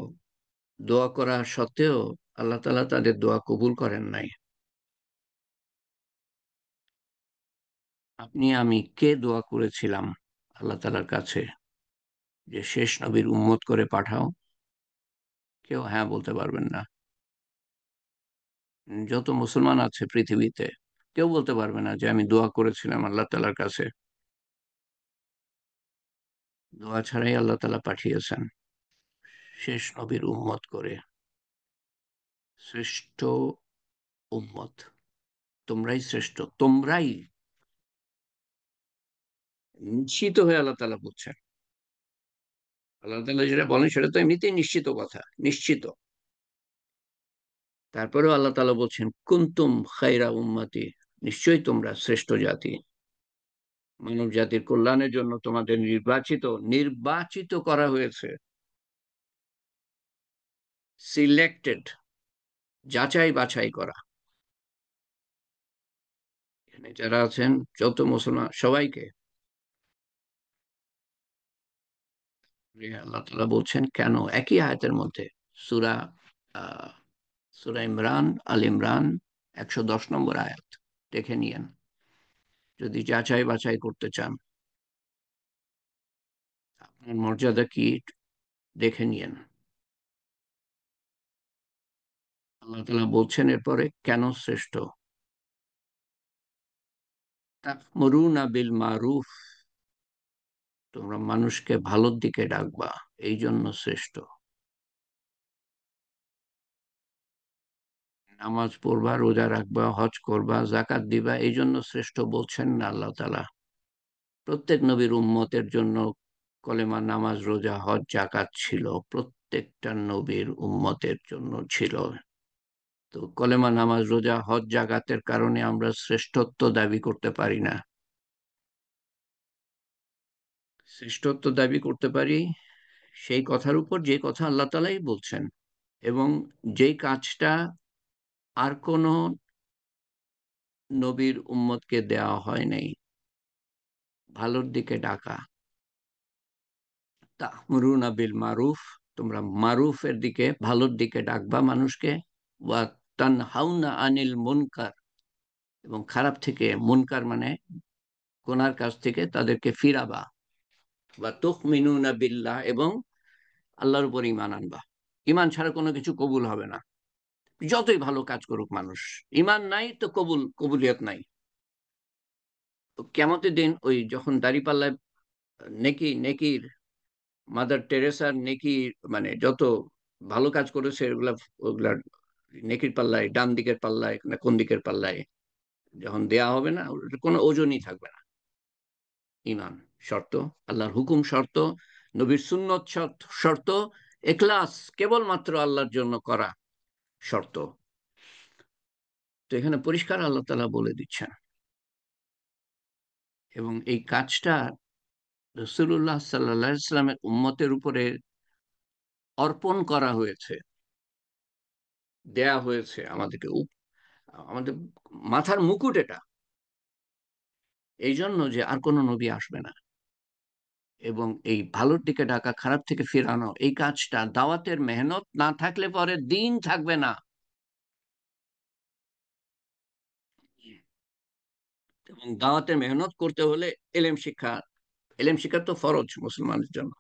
দোয়া করা সত্ত্বেও আল্লাহ তাআলা তাদের দোয়া কবুল করেন নাই। আপনি আমি কে দোয়া করেছিলাম আল্লাহ তাআলার কাছে যে শেষ নবীর উম্মত করে পাঠাও? কেউ হ্যাঁ বলতে পারবেন না। যত মুসলমান আছে পৃথিবীতে, কেউ বলতে পারবে না যে আমি দোয়া করেছিলাম আল্লাহ তাআলার কাছে। দোয়া ছাড়াই আল্লাহ তাআলা পাঠিয়েছেন শেষ নবীর উম্মত করে, শ্রেষ্ঠ উম্মত। তোমরাই শ্রেষ্ঠ, তোমরাই, নিশ্চিত হয়ে আল্লাহ তাআলা বলছেন। আল্লাহ তাআলা যেটা বলেন সেটা তো এমনিতেই নিশ্চিত কথা, নিশ্চিত। তারপরেও আল্লাহ তাআলা বলছেন, কুনতুম খায়রা উম্মতি, নিশ্চয়ই তোমরা শ্রেষ্ঠ জাতি। মানব জাতির কল্যাণের জন্য তোমাদের নির্বাচিত, নির্বাচিত করা হয়েছে। সিলেক্টেড, যাচাই বাছাই করা। এখানে যারা আছেন যত মুসলমান সবাইকে আল্লাহ তাআলা বলছেন কেন, একই আয়াতের মধ্যে, সূরা আহ সূরা ইমরান, আল ইমরান 110 নম্বর আয়াত, দেখে নিয়েন যদি যাচাই বাছাই করতে চান। আপনার মর্যাদা কি দেখে নিয়েন। আল্লাহ তাআলা বলছেন এরপরে কেন শ্রেষ্ঠ। তা'মুরুনা বিল মারুফ, তোমরা মানুষকে ভালোর দিকে ডাকবা, এই জন্য শ্রেষ্ঠ। নামাজ পড়বা, রোজা রাখবা, হজ করবা, জাকাত দিবা, এই জন্য শ্রেষ্ঠ বলছেন না আল্লাহ তাআলা। প্রত্যেক নবীর উম্মতের জন্য কলেমা, নামাজ, রোজা, হজ, জাকাত ছিল, প্রত্যেকটা নবীর উম্মতের জন্য ছিল। তো কলেমা, নামাজ, রোজা, হজ, জাকাতের কারণে আমরা শ্রেষ্ঠত্ব দাবি করতে পারি না। শ্রেষ্ঠত্ব দাবি করতে পারি সেই কথার উপর যে কথা আল্লাহ তাআলাই বলছেন, এবং যেই কাজটা আর কোন নবীর উম্মতকে দেওয়া হয় নাই, ভালোর দিকে ডাকা। তা'মুরুনা বিল মারুফ, তোমরা মারুফের দিকে, ভালোর দিকে ডাকবা মানুষকে। ওয়া তানহাউনা আনিল মুনকার, এবং খারাপ থেকে, মুনকার মানে গুনার কাজ থেকে তাদেরকে ফিরাবা। ওয়া তুমিনুনা বিল্লাহ, এবং আল্লাহর উপর ঈমান আনবা। ঈমান ছাড়া কোনো কিছু কবুল হবে না, যতই ভালো কাজ করুক মানুষ। ঈমান নাই তো কবুলিয়ত নাই। তো কিয়ামতের দিন ওই যখন দাঁড়িপাল্লায় নেকির মাদার টেরেসার নেকি, মানে যত ভালো কাজ করেছে ওগুলা, ওগুলার নেকির পাল্লায়, ডান দিকের পাল্লায় না কোন দিকের পাল্লায় যখন দেয়া হবে না, ওটার কোনো ওজনই থাকবে না। ইমান শর্ত, আল্লাহর হুকুম শর্ত, নবীর সুন্নত শর্ত, এখলাস কেবলমাত্র আল্লাহর জন্য করা শর্ত। তো এখানে পরিষ্কার আল্লাহ তাআলা বলে দিচ্ছেন, এবং এই কাজটা রাসূলুল্লাহ সাল্লাল্লাহু আলাইহি ওয়াসাল্লামের উম্মতের উপরে অর্পণ করা হয়েছে, দেয়া হয়েছে আমাদেরকে, আমাদের মাথার মুকুট এটা, এই জন্য যে আর কোনো নবী আসবে না। এবং এই ভালোর দিকে ডাকা, খারাপ থেকে ফেরানো, এই কাজটা দাওয়াতের মেহনত না থাকলে পরে দিন থাকবে না। এবং দাওয়াতের মেহনত করতে হলে এলেম শিক্ষা, এলেম শিক্ষা তো ফরজ মুসলমানের জন্য।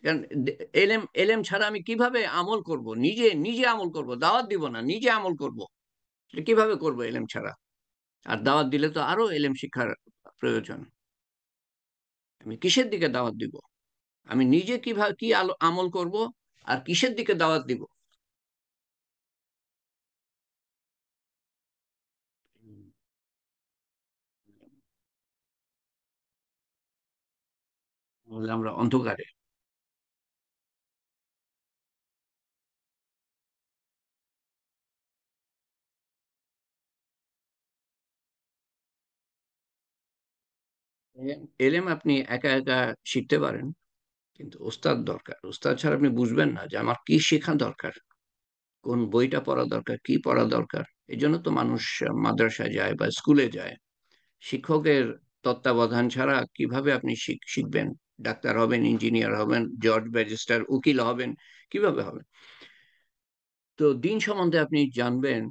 কারণ এলেম এলেম ছাড়া আমি কিভাবে আমল করব, নিজে নিজে আমল করব, দাওয়াত দিব না, নিজে আমল করব, এটা কিভাবে করব এলেম ছাড়া। আর দাওয়াত দিলে তো আরো এলেম শিক্ষার প্রয়োজন। আমি কিসের দিকে দাওয়াত দিব, আমি নিজে কিভাবে কি আমল করব, আর কিসের দিকে দাওয়াত দিব। তাহলে আমরা অন্ধকারে। এলেম আপনি একা একা শিখতে পারেন, কিন্তু ওস্তাদ দরকার। ওস্তাদ ছাড়া আপনি বুঝবেন না যে আমার কি শেখা দরকার, কোন বইটা পড়া দরকার, কি পড়া দরকার। এই জন্য তো মানুষ মাদ্রাসায় যায় বা স্কুলে যায়। শিক্ষকের তত্ত্বাবধান ছাড়া কিভাবে আপনি শিখবেন। ডাক্তার হবেন, ইঞ্জিনিয়ার হবেন, জজ, ব্যারিস্টার, উকিল হবেন, কিভাবে হবেন। তো দিন সম্বন্ধে আপনি জানবেন,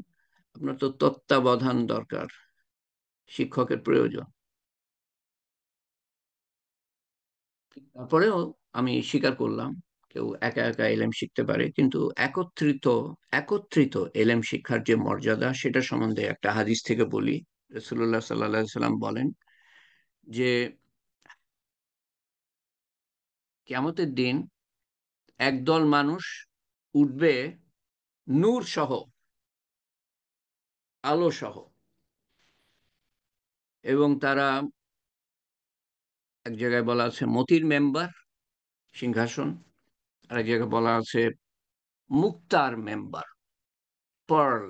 আপনার তো তত্ত্বাবধান দরকার, শিক্ষকের প্রয়োজন। তারপরেও আমি স্বীকার করলাম, কেউ একা একা এলেম শিখতে পারে, কিন্তু একত্রিত একত্রিত এলেম শিক্ষার যে মর্যাদা, সেটা সম্বন্ধে একটা হাদিস থেকে বলি। রাসূলুল্লাহ সাল্লাল্লাহু আলাইহি সাল্লাম বলেন যে কিয়ামতের দিন একদল মানুষ উঠবে নূর সহ, আলো সহ, এবং তারা, এক জায়গায় বলা আছে মতির মেম্বার, সিংহাসন, আর এক জায়গায় বলা আছে মুক্তার মেম্বার, পার্ল,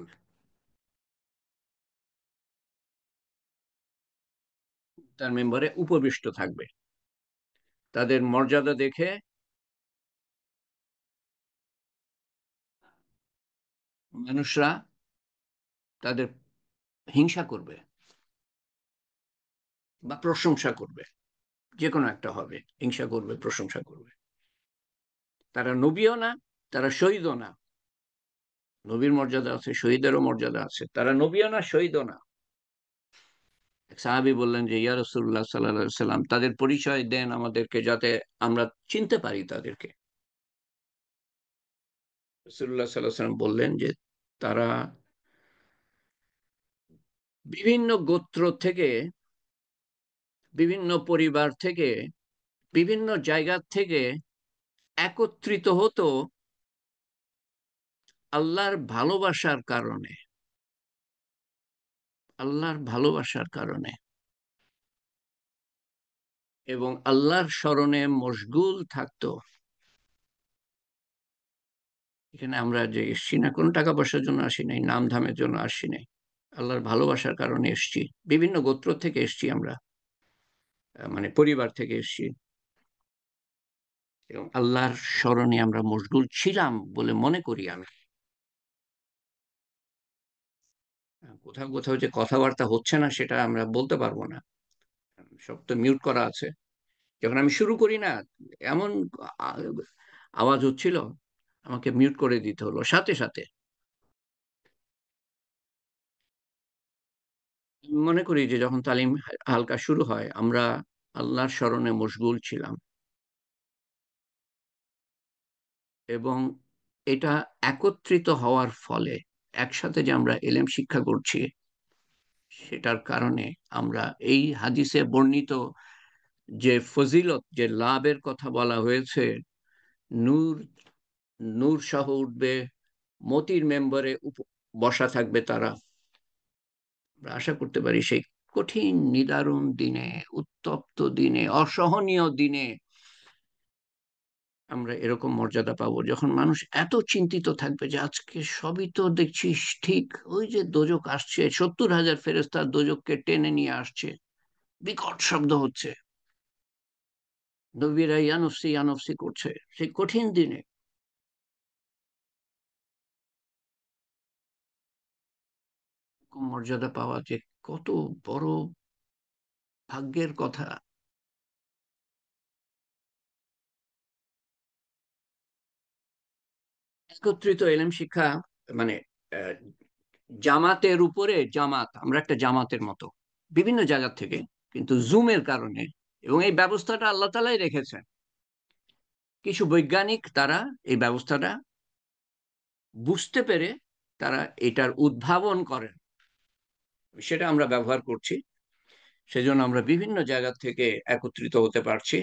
তার মেম্বারে উপবিষ্ট থাকবে। তাদের মর্যাদা দেখে মানুষরা তাদের হিংসা করবে বা প্রশংসা করবে, যে কোনো একটা হবে, হিংসা করবে, প্রশংসা করবে। তারা নবীও না, তারা শহীদও না। নবীর মর্যাদা আছে, শহীদেরও মর্যাদা আছে, তারা নবীও না, শহীদও না। এক সাহাবী বললেন যে ইয়া রাসূলুল্লাহ সাল্লাল্লাহু আলাইহি সাল্লাম, তাদের পরিচয় দেন আমাদেরকে, যাতে আমরা চিনতে পারি তাদেরকে। রাসূলুল্লাহ সাল্লাল্লাহু আলাইহি সাল্লাম বললেন যে তারা বিভিন্ন গোত্র থেকে, বিভিন্ন পরিবার থেকে, বিভিন্ন জায়গা থেকে একত্রিত হতো আল্লাহর ভালোবাসার কারণে। আল্লাহর ভালোবাসার কারণে এবং আল্লাহর স্মরণে মশগুল থাকতো। এখানে আমরা যে এসছি না, কোনো টাকা পয়সার জন্য আসি নাই, নাম ধামের জন্য আসি নাই, আল্লাহর ভালোবাসার কারণে এসছি। বিভিন্ন গোত্র থেকে এসছি আমরা, মানে পরিবার থেকে এসছি, এবং আল্লাহর স্মরণে আমরা মশগুল ছিলাম বলে মনে করি আমি। কোথাও কোথাও যে কথাবার্তা হচ্ছে না সেটা আমরা বলতে পারবো না, সব তো মিউট করা আছে। যখন আমি শুরু করি না, এমন আ- আওয়াজ হচ্ছিল, আমাকে মিউট করে দিতে হলো সাথে সাথে। মনে করি যে যখন তালিম হালকা শুরু হয়, আমরা আল্লাহর স্মরণে মশগুল ছিলাম, এবং এটা একত্রিত হওয়ার ফলে, একসাথে যে আমরা এলেম শিক্ষা করছি, সেটার কারণে আমরা এই হাদিসে বর্ণিত যে ফজিলত, যে লাভের কথা বলা হয়েছে, নূর, নূর সহ উঠবে, মতির মেম্বারে বসা থাকবে তারা, আমরা আশা করতে পারি সেই কঠিন নিদারুণ দিনে, উত্তপ্ত দিনে, অসহনীয় দিনে আমরা এরকম মর্যাদা পাবো, যখন মানুষ এত চিন্তিত থাকবে যে আজকে সবই তো দেখছিস ঠিক, ওই যে দোজক আসছে, 70,000 ফেরেশতা দোজককে টেনে নিয়ে আসছে, বিকট শব্দ হচ্ছে, নবীরা ইয়ানফসি ইয়ানফসি করছে, সেই কঠিন দিনে এরকম মর্যাদা পাওয়া যে কত বড় ভাগ্যের কথা। একত্রিত এলেম শিক্ষা, মানে আহ, জামাতের উপরে জামাত, আমরা একটা জামাতের মতো বিভিন্ন জায়গা থেকে, কিন্তু জুমের কারণে, এবং এই ব্যবস্থাটা আল্লাহ তালাই রেখেছেন। কিছু বৈজ্ঞানিক তারা এই ব্যবস্থাটা বুঝতে পেরে তারা এটার উদ্ভাবন করেন, সেটা আমরা ব্যবহার করছি, সেজন্য আমরা বিভিন্ন জায়গা থেকে একত্রিত হতে পারছি।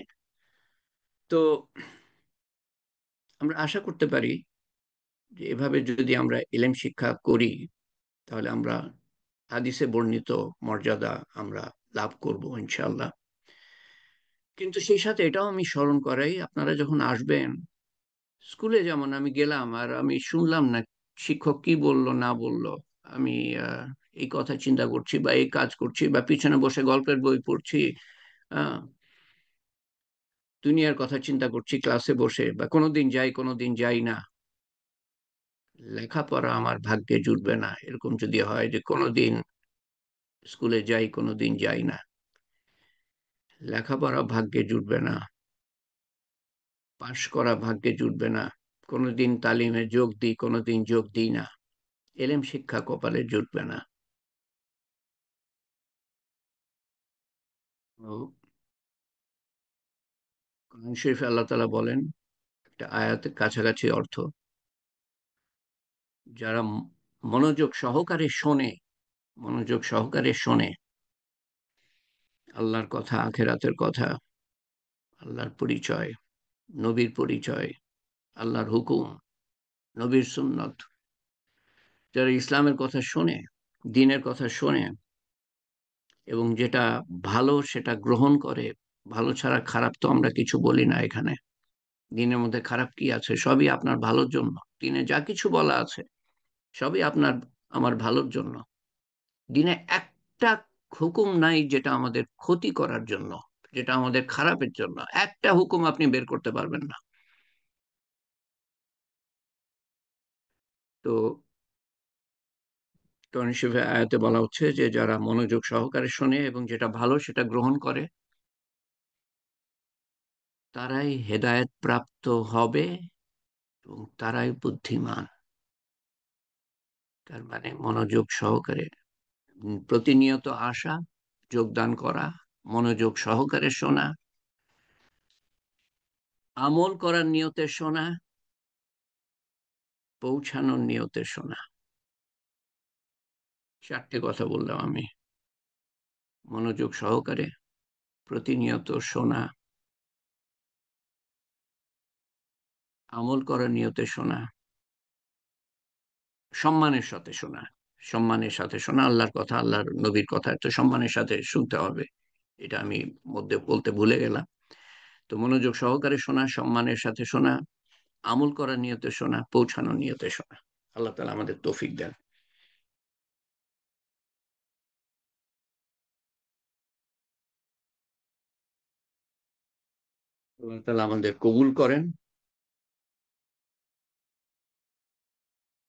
তো আমরা আশা করতে পারি যে এভাবে যদি আমরা ইলম শিক্ষা করি, তাহলে আমরা হাদিসে বর্ণিত মর্যাদা আমরা লাভ করব ইনশাআল্লাহ। কিন্তু সেই সাথে এটাও আমি স্মরণ করাই, আপনারা যখন আসবেন স্কুলে, যেমন আমি গেলাম আর আমি শুনলাম না শিক্ষক কি বললো না বললো, আমি এই কথা চিন্তা করছি বা এই কাজ করছি বা পিছনে বসে গল্পের বই পড়ছি, আহ, দুনিয়ার কথা চিন্তা করছি ক্লাসে বসে, বা কোনোদিন যাই কোনোদিন যাই না, লেখাপড়া আমার ভাগ্যে জুটবে না। এরকম যদি হয় যে কোনোদিন স্কুলে যাই কোনোদিন যাই না, লেখাপড়া ভাগ্যে জুটবে না, পাশ করা ভাগ্যে জুটবে না, কোনোদিন তালিমে যোগ দিই কোনোদিন যোগ দিই না, এলেম শিক্ষা কপালে জুটবে না। তো কোরআন শরীফে আল্লাহ তাআলা বলেন, একটা আয়াতের কাছাকাছি অর্থ, যারা মনোযোগ সহকারে শোনে, মনোযোগ সহকারে শোনে আল্লাহর কথা, আখেরাতের কথা, আল্লাহর পরিচয়, নবীর পরিচয়, আল্লাহর হুকুম, নবীর সুন্নত, যারা ইসলামের কথা শোনে, দ্বীনের কথা শোনে, এবং যেটা ভালো সেটা গ্রহণ করে, ভালো ছাড়া খারাপ তো আমরা কিছু বলি না এখানে, দ্বীনের মধ্যে খারাপ কি আছে, সবই আপনার ভালোর জন্য, দ্বীনে যা কিছু বলা আছে সবই আপনার আমার ভালোর জন্য। দ্বীনে একটা হুকুম নাই যেটা আমাদের ক্ষতি করার জন্য, যেটা আমাদের খারাপের জন্য, একটা হুকুম আপনি বের করতে পারবেন না। তো কোরআন শরীফের আয়াতে বলা হচ্ছে যে যারা মনোযোগ সহকারে শোনে এবং যেটা ভালো সেটা গ্রহণ করে তারাই হেদায়েত প্রাপ্ত হবে এবং তারাই বুদ্ধিমান। তার মানে মনোযোগ সহকারে প্রতিনিয়ত আসা, যোগদান করা, মনোযোগ সহকারে শোনা, আমল করার নিয়তে শোনা, পৌঁছানোর নিয়তে শোনা। চারটে কথা বললাম আমি। মনোযোগ সহকারে প্রতিনিয়ত শোনা, আমল করার নিয়তে শোনা, সম্মানের সাথে শোনা। সম্মানের সাথে শোনা, আল্লাহর কথা, আল্লাহর নবীর কথা তো সম্মানের সাথে শুনতে হবে। এটা আমি মধ্যে বলতে ভুলে গেলাম। তো মনোযোগ সহকারে শোনা, সম্মানের সাথে শোনা, আমল করার নিয়তে শোনা, পৌঁছানোর নিয়তে শোনা। আল্লাহ তাআলা আমাদের তৌফিক দেন। আল্লাহ তাআলা আমাদের কবুল করেন,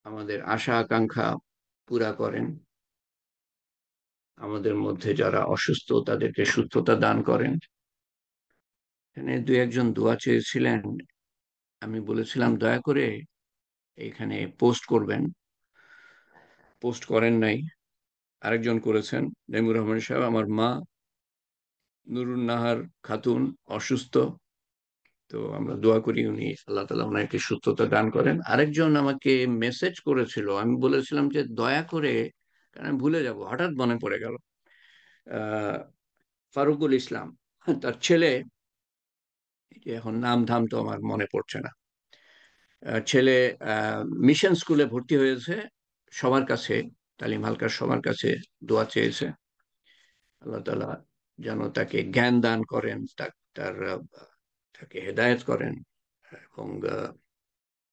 আমাদের আশা আকাঙ্ক্ষা পুরা করেন, আমাদের মধ্যে যারা অসুস্থ তাদেরকে সুস্থতা দান করেন। এখানে দুই একজন দোয়া চেয়েছিলেন, আমি বলেছিলাম দয়া করে এখানে পোস্ট করবেন, পোস্ট করেন নাই। আরেকজন করেছেন, নেমুর রহমান সাহেব, আমার মা নুরুন নাহার খাতুন অসুস্থ, তো আমরা দোয়া করি উনি আল্লাহ তাআলা ওনাকে সুস্থতা দান করেন। আরেকজন আমাকে মেসেজ করেছিল, আমি বলেছিলাম যে দয়া করে, কারণ আমি ভুলে যাব, হঠাৎ মনে পড়ে গেল। আহ ফারুকুল ইসলাম, তার ছেলে, এখন নাম ধাম তো আমার মনে পড়ছে না, ছেলে মিশন স্কুলে ভর্তি হয়েছে। সবার কাছে, তালিম হালকার সবার কাছে দোয়া চেয়েছে, আল্লাহ তাআলা যেন তাকে জ্ঞান দান করেন, তার তাকে হেদায়েত করেন এবং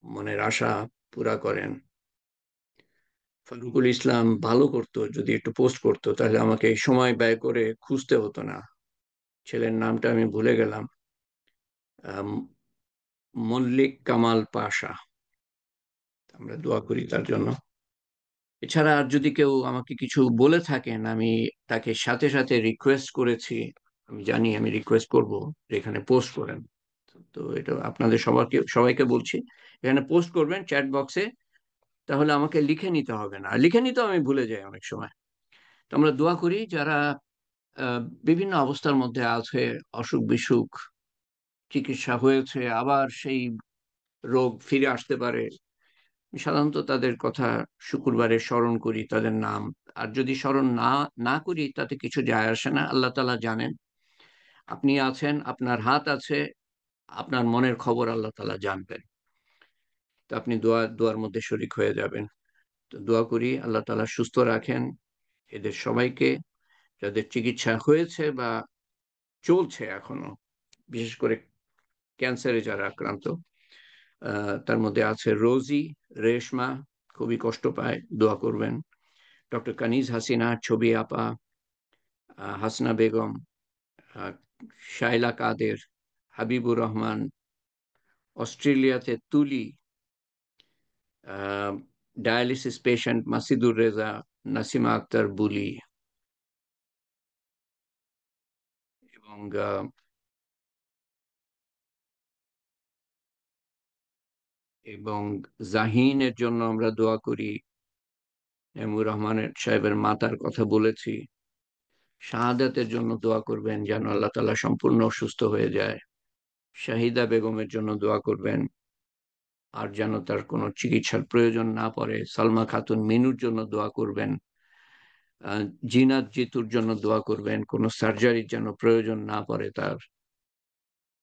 মনের আশা পুরা করেন। ফারুকুল ইসলাম ভালো করতো যদি একটু পোস্ট করতো, তাহলে আমাকে এই সময় ব্যয় করে খুঁজতে হতো না। ছেলের নামটা আমি ভুলে গেলাম। আম, মল্লিক কামাল পাশা। আমরা দোয়া করি তার জন্য। এছাড়া আর যদি কেউ আমাকে কিছু বলে থাকেন, আমি তাকে সাথে সাথে রিকোয়েস্ট করেছি, আমি জানি আমি রিকোয়েস্ট করব যে এখানে পোস্ট করেন। তো এটা আপনাদের সবাইকে বলছি, এখানে পোস্ট করবেন চ্যাট বক্সে, তাহলে আমাকে লিখে নিতে হবে না। আর লিখে নিতে আমি ভুলে যাই অনেক সময়। তো আমরা দোয়া করি যারা আহ, বিভিন্ন অবস্থার মধ্যে আছে, অসুখ বিসুখ, চিকিৎসা হয়েছে, আবার সেই রোগ ফিরে আসতে পারে, সাধারণত তাদের কথা শুক্রবারে স্মরণ করি, তাদের নাম। আর যদি স্মরণ না না করি তাতে কিছু যায় আসে না, আল্লাহ তাআলা জানেন। আপনি আছেন, আপনার হাত আছে, আপনার মনের খবর আল্লাহ তাআলা জানবেন। তো আপনি দোয়ার মধ্যে শরিক হয়ে যাবেন। তো দোয়া করি আল্লাহ তাআলা সুস্থ রাখেন এদের সবাইকে, যাদের চিকিৎসা হয়েছে বা চলছে এখনো, বিশেষ করে ক্যান্সারে যারা আক্রান্ত। তার মধ্যে আছে রোজি, রেশমা, খুবই কষ্ট পায়, দোয়া করবেন। ডক্টর কানিজ হাসিনা, ছবি আপা, হাসনা বেগম, আহ, শাইলা কাদের, হাবিবুর রহমান, অস্ট্রেলিয়াতে তুলি, ডায়ালিসিস পেশেন্ট মাসিদুর রেজা, নাসিমা আক্তার বুলি, এবং এবং জাহিনের জন্য আমরা দোয়া করি। এমুর রহমানের সাহেবের মাতার কথা বলেছি। শাহাদাতের জন্য দোয়া করবেন যেন আল্লাহ তাআলা সম্পূর্ণ সুস্থ হয়ে যায়। শাহিদা বেগমের জন্য দোয়া করবেন, আর যেন তার কোনো চিকিৎসার প্রয়োজন না পড়ে। সালমা খাতুন মিনুর জন্য দোয়া করবেন। জিনাত জিতুর জন্য দোয়া করবেন, কোনো সার্জারির যেন প্রয়োজন না পড়ে তার।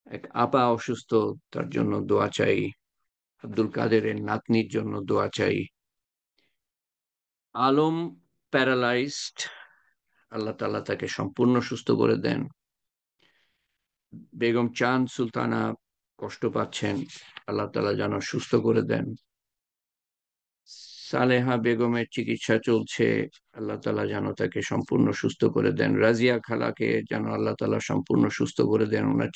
এক আপা অসুস্থ, তার জন্য দোয়া চাই। আব্দুল কাদেরের নাতনির জন্য দোয়া চাই। আলম প্যারালাইজড, আল্লাহ তাআলা তাকে সম্পূর্ণ সুস্থ করে দেন। বেগম চাঁদ সুলতানা কষ্ট পাচ্ছেন, আল্লাহ তাআলা যেন সুস্থ করে দেন। সালেহা বেগমের চিকিৎসা চলছে, আল্লাহ তাআলা যেন তাকে সম্পূর্ণ সুস্থ করে দেন। রাজিয়া খালাকে যেন আল্লাহ তাআলা সম্পূর্ণ সুস্থ করে দেন। ওনার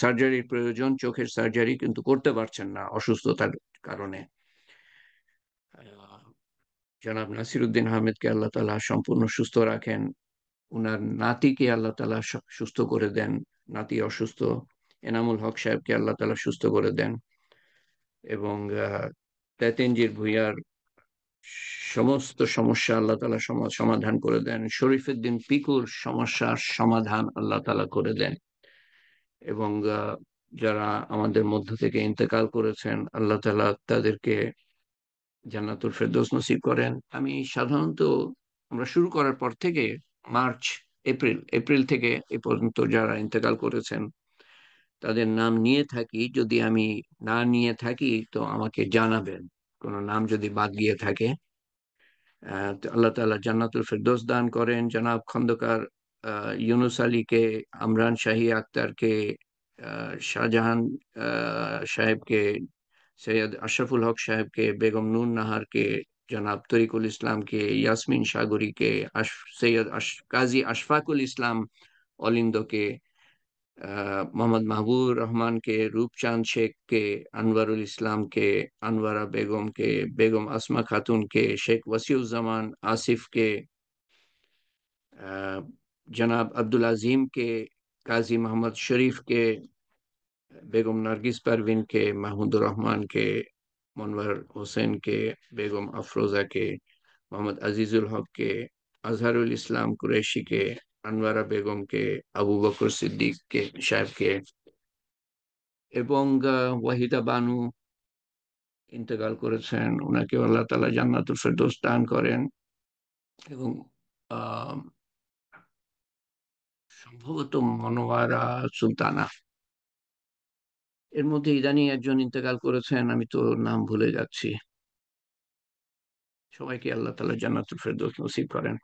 সার্জারির প্রয়োজন, চোখের সার্জারি, কিন্তু করতে পারছেন না অসুস্থতার কারণে। জনাব নাসিরুদ্দিন আহমেদকে আল্লাহ তাআলা সম্পূর্ণ সুস্থ রাখেন, উনার নাতিকে আল্লাহ তাআলা সুস্থ করে দেন, নাতি অসুস্থ, এনামুল হক সাহেবকে আল্লাহ তাআলা সুস্থ করে দেন, এবং তেতেনজির ভুঁইয়ার সমস্ত সমস্যা আল্লাহ তাআলা সমাধান করে দেন, শরীফুদ্দিন পিকুর সমস্যার সমাধান আল্লাহ তাআলা করে দেন, এবং যারা আমাদের মধ্য থেকে ইন্তেকাল করেছেন আল্লাহ তাআলা তাদেরকে জান্নাতুল ফেরদৌস নসিব করেন। আমি সাধারণত আমরা শুরু করার পর থেকে মার্চ, এপ্রিল এপ্রিল থেকে এ পর্যন্ত যারা ইন্তেকাল করেছেন তাদের নাম নিয়ে থাকি। যদি আমি না নিয়ে থাকি তো আমাকে জানাবেন, কোনো নাম যদি বাদ গিয়ে থাকে। তো আল্লাহ তাআলা জান্নাতুল ফেরদৌস দান করেন। জনাব খন্দকার ইউনুস আলীকে, আমরান শাহী আক্তারকে, শাহজাহান সাহেবকে, সৈয়দ আশরাফুল হক সাহেবকে, বেগম নূর নাহারকে, জনাব তরিকুল ইসলামকে, ইয়াসমিন সাগরীকে, সৈয়দ কাজী আশফাকুল ইসলাম অলিন্দকে, মোহাম্মদ মাহবুবুর রহমানকে, রূপচাঁদ শেখকে, আনওয়ারুল ইসলামকে, আনোয়ারা বেগমকে, বেগম আসমা খাতুনকে, শেখ ওয়াসিউজ্জামান আসিফকে, আহ, জনাব আব্দুল আজিমকে, কাজী মোহাম্মদ শরীফকে, বেগম নার্গিস পারভিনকে, মাহমুদুর রহমানকে, মনওয়ার হোসেনকে, বেগম আফরোজাকে, মোহাম্মদ আজিজুল হককে, আজহারুল ইসলাম কুরেশিকে, আনোয়ারা বেগমকে, আবু বকর সিদ্দিককে সাহেবকে, এবং ওয়াহিদা বানু ইন্তেকাল করেছেন, ওনাকে আল্লাহ তাআলা জান্নাতুল ফেরদৌস দান করেন, এবং আহ, সম্ভবত মনোয়ারা সুলতানা, এর মধ্যে ইদানিং একজন ইন্তেকাল করেছেন, আমি তো নাম ভুলে যাচ্ছি। সবাইকে আল্লাহ তাআলা জান্নাতুল ফেরদৌস নসিব করেন।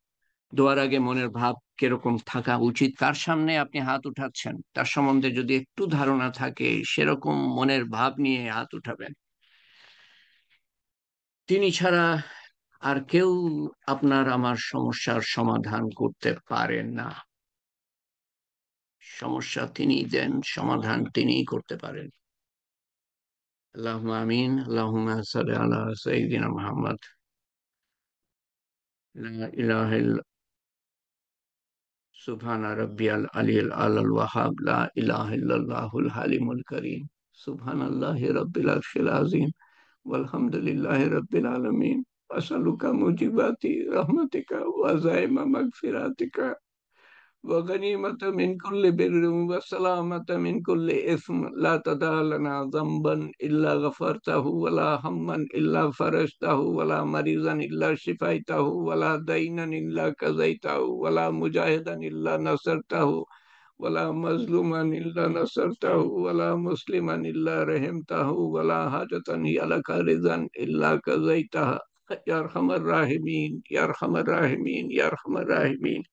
দোয়ার আগে মনের ভাব কিরকম থাকা উচিত, কার সামনে আপনি হাত উঠাচ্ছেন তার সম্বন্ধে যদি একটু ধারণা থাকে সেরকম মনের ভাব নিয়ে হাত উঠাবেন। তিনি ছাড়া আর কেউ আপনার আমার সমস্যার সমাধান করতে পারেন না। সমস্যা তিনিই দেন, সমাধান তিনিই করতে পারেন। আল্লাহুম্মা আমিন। আল্লাহুম্মা সাল্লি আলা সাইয়্যিদিনা মুহাম্মদ। লা ইলাহা সুবহান রাব্বিয়াল আলিয়্যিল আলাল ওয়াহাব, লা ইলাহা ইল্লাল্লাহুল হালিমুল কারীম, সুবহানাল্লাহি রাব্বিল আরশিল আযীম, ওয়ালহামদুলিল্লাহি রাব্বিল আলামিন, আসআলুকা মুজিবাতি রাহমাতিকা ওয়া যায়মা মাগফিরাতিকা وغنيمة من كل بر وسلامة من كل إثم لا تدع لنا ذنبا إلا غفرته ولا هما إلا فرجته ولا مريضا إلا شفيته ولا دينا إلا قضيته ولا مجاهدا إلا نصرته ولا مظلوما إلا نصرته ولا مسلما إلا رحمته ولا حاجة هي لك رضا إلا قضيتها يا أرحم الراحمين يا أرحم الراحمين يا أرحم الراحمين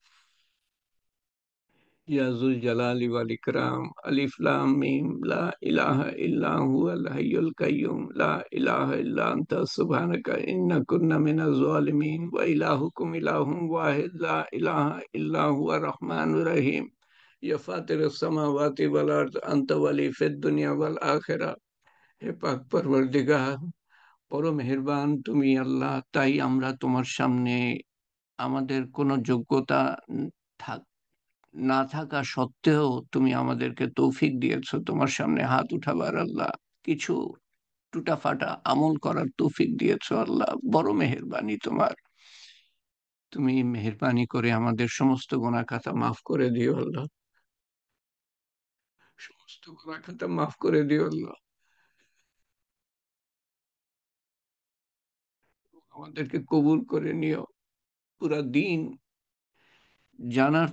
يا ذو الجلال والإكرام. ألف لام ميم لا إله إلا هو الحي القيوم لا إله إلا أنت سبحانك إنا كنا من الظالمين وإلهكم إله واحد لا إله إلا هو الرحمن الرحيم يا فاطر السماوات والأرض أنت ولي في الدنيا والآخرة. হে পাক পরওয়ারদিগার, বড় মেহেরবান তুমি আল্লাহ, তাই আমরা তোমার সামনে আমাদের কোনো যোগ্যতা থাক না থাকা সত্ত্বেও তুমি আমাদেরকে তৌফিক দিয়েছো তোমার সামনে হাত উঠাবার। আল্লাহ, কিছু টুটাফাটা আমল করার তৌফিক দিয়েছো আল্লাহ, বড় মেহেরবানি তোমার। তুমি মেহেরবানি করে আমাদের সমস্ত গুনাহ খাতা মাফ করে দিও আল্লাহ, সমস্ত গুনাহ খাতা মাফ করে দিও আল্লাহ। আমাদেরকে কবুল করে নিও। পুরা দিন জানার,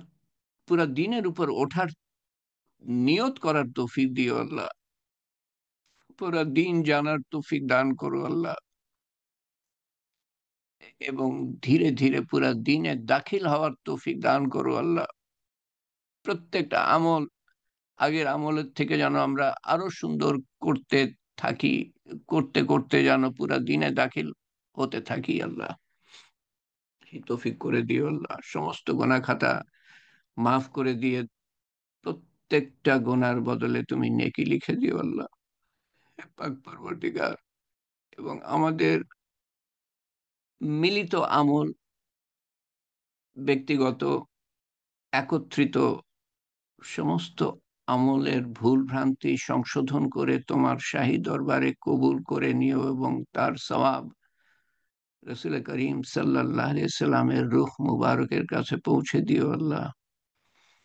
পুরা দিনের উপর ওঠার নিয়ত করার তৌফিক দিও আল্লাহ। পুরা দিন জানার তৌফিক দান করো আল্লাহ, এবং ধীরে ধীরে পুরা দিনে দাখিল হওয়ার তৌফিক দান করো আল্লাহ। প্রত্যেকটা আমল আগের আমলের থেকে যেন আমরা আরো সুন্দর করতে থাকি, করতে করতে যেন পুরা দিনে দাখিল হতে থাকি আল্লাহ। এই তৌফিক করে দিও আল্লাহ। সমস্ত গোনা খাতা মাফ করে দিয়ে প্রত্যেকটা গোনার বদলে তুমি নেকি লিখে দিও আল্লাহ, হে পাক পরবর্তীকার। এবং আমাদের মিলিত আমল, ব্যক্তিগত একত্রিত সমস্ত আমলের ভুল ভ্রান্তি সংশোধন করে তোমার শাহী দরবারে কবুল করে নিও, এবং তার সওয়াব রসুল করিম সাল্লাল্লাহু আলাইহি সাল্লামের রূহ মুবারকের কাছে পৌঁছে দিও আল্লাহ,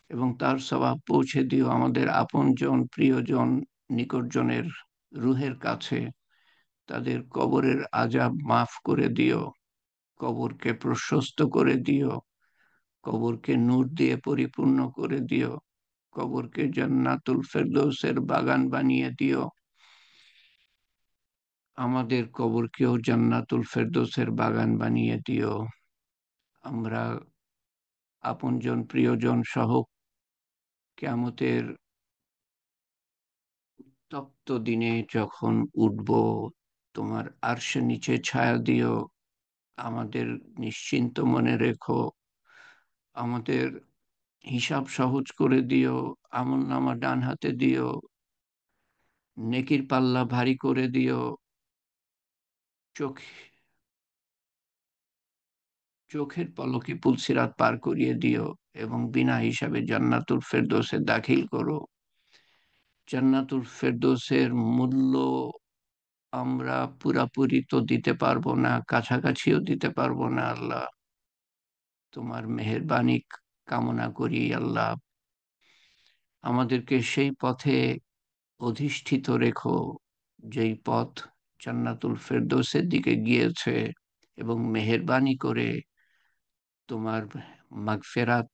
এবং তার সওয়াব পৌঁছে দিও আমাদের আপনজন, প্রিয়জন, নিকটজনের রুহের কাছে। তাদের কবরের আযাব মাফ করে দিও, কবরকে প্রশস্ত করে দিও, কবরকে নূর দিয়ে পরিপূর্ণ করে দিও, কবরকে জান্নাতুল ফেরদৌসের বাগান বানিয়ে দিও। আমাদের কবরকেও জান্নাতুল ফেরদৌসের বাগান বানিয়ে দিও। আমরা আপনজন, প্রিয়জন সহ কিয়ামতের তপ্ত দিনে যখন উঠব, তোমার আরশের নিচে ছায়া দিও। আমাদের নিশ্চিন্ত মনে রেখো, আমাদের হিসাব সহজ করে দিও, আমলনামা ডান হাতে দিও, নেকির পাল্লা ভারী করে দিও, চোখ চোখের পলকে পুলসিরাত পার করিয়ে দিও, এবং বিনা হিসাবে জান্নাতুল ফেরদৌসে দাখিল করো। জান্নাতুল ফেরদৌসের মূল্য আমরা পুরাপুরি তো দিতে পারবো না, কাছাকাছিও দিতে পারবো না আল্লাহ। তোমার মেহেরবানি কামনা করি আল্লাহ, আমাদেরকে সেই পথে অধিষ্ঠিত রেখো যেই পথ জান্নাতুল ফেরদৌসের দিকে গিয়েছে, এবং মেহেরবানি করে তোমার মাগফিরাত,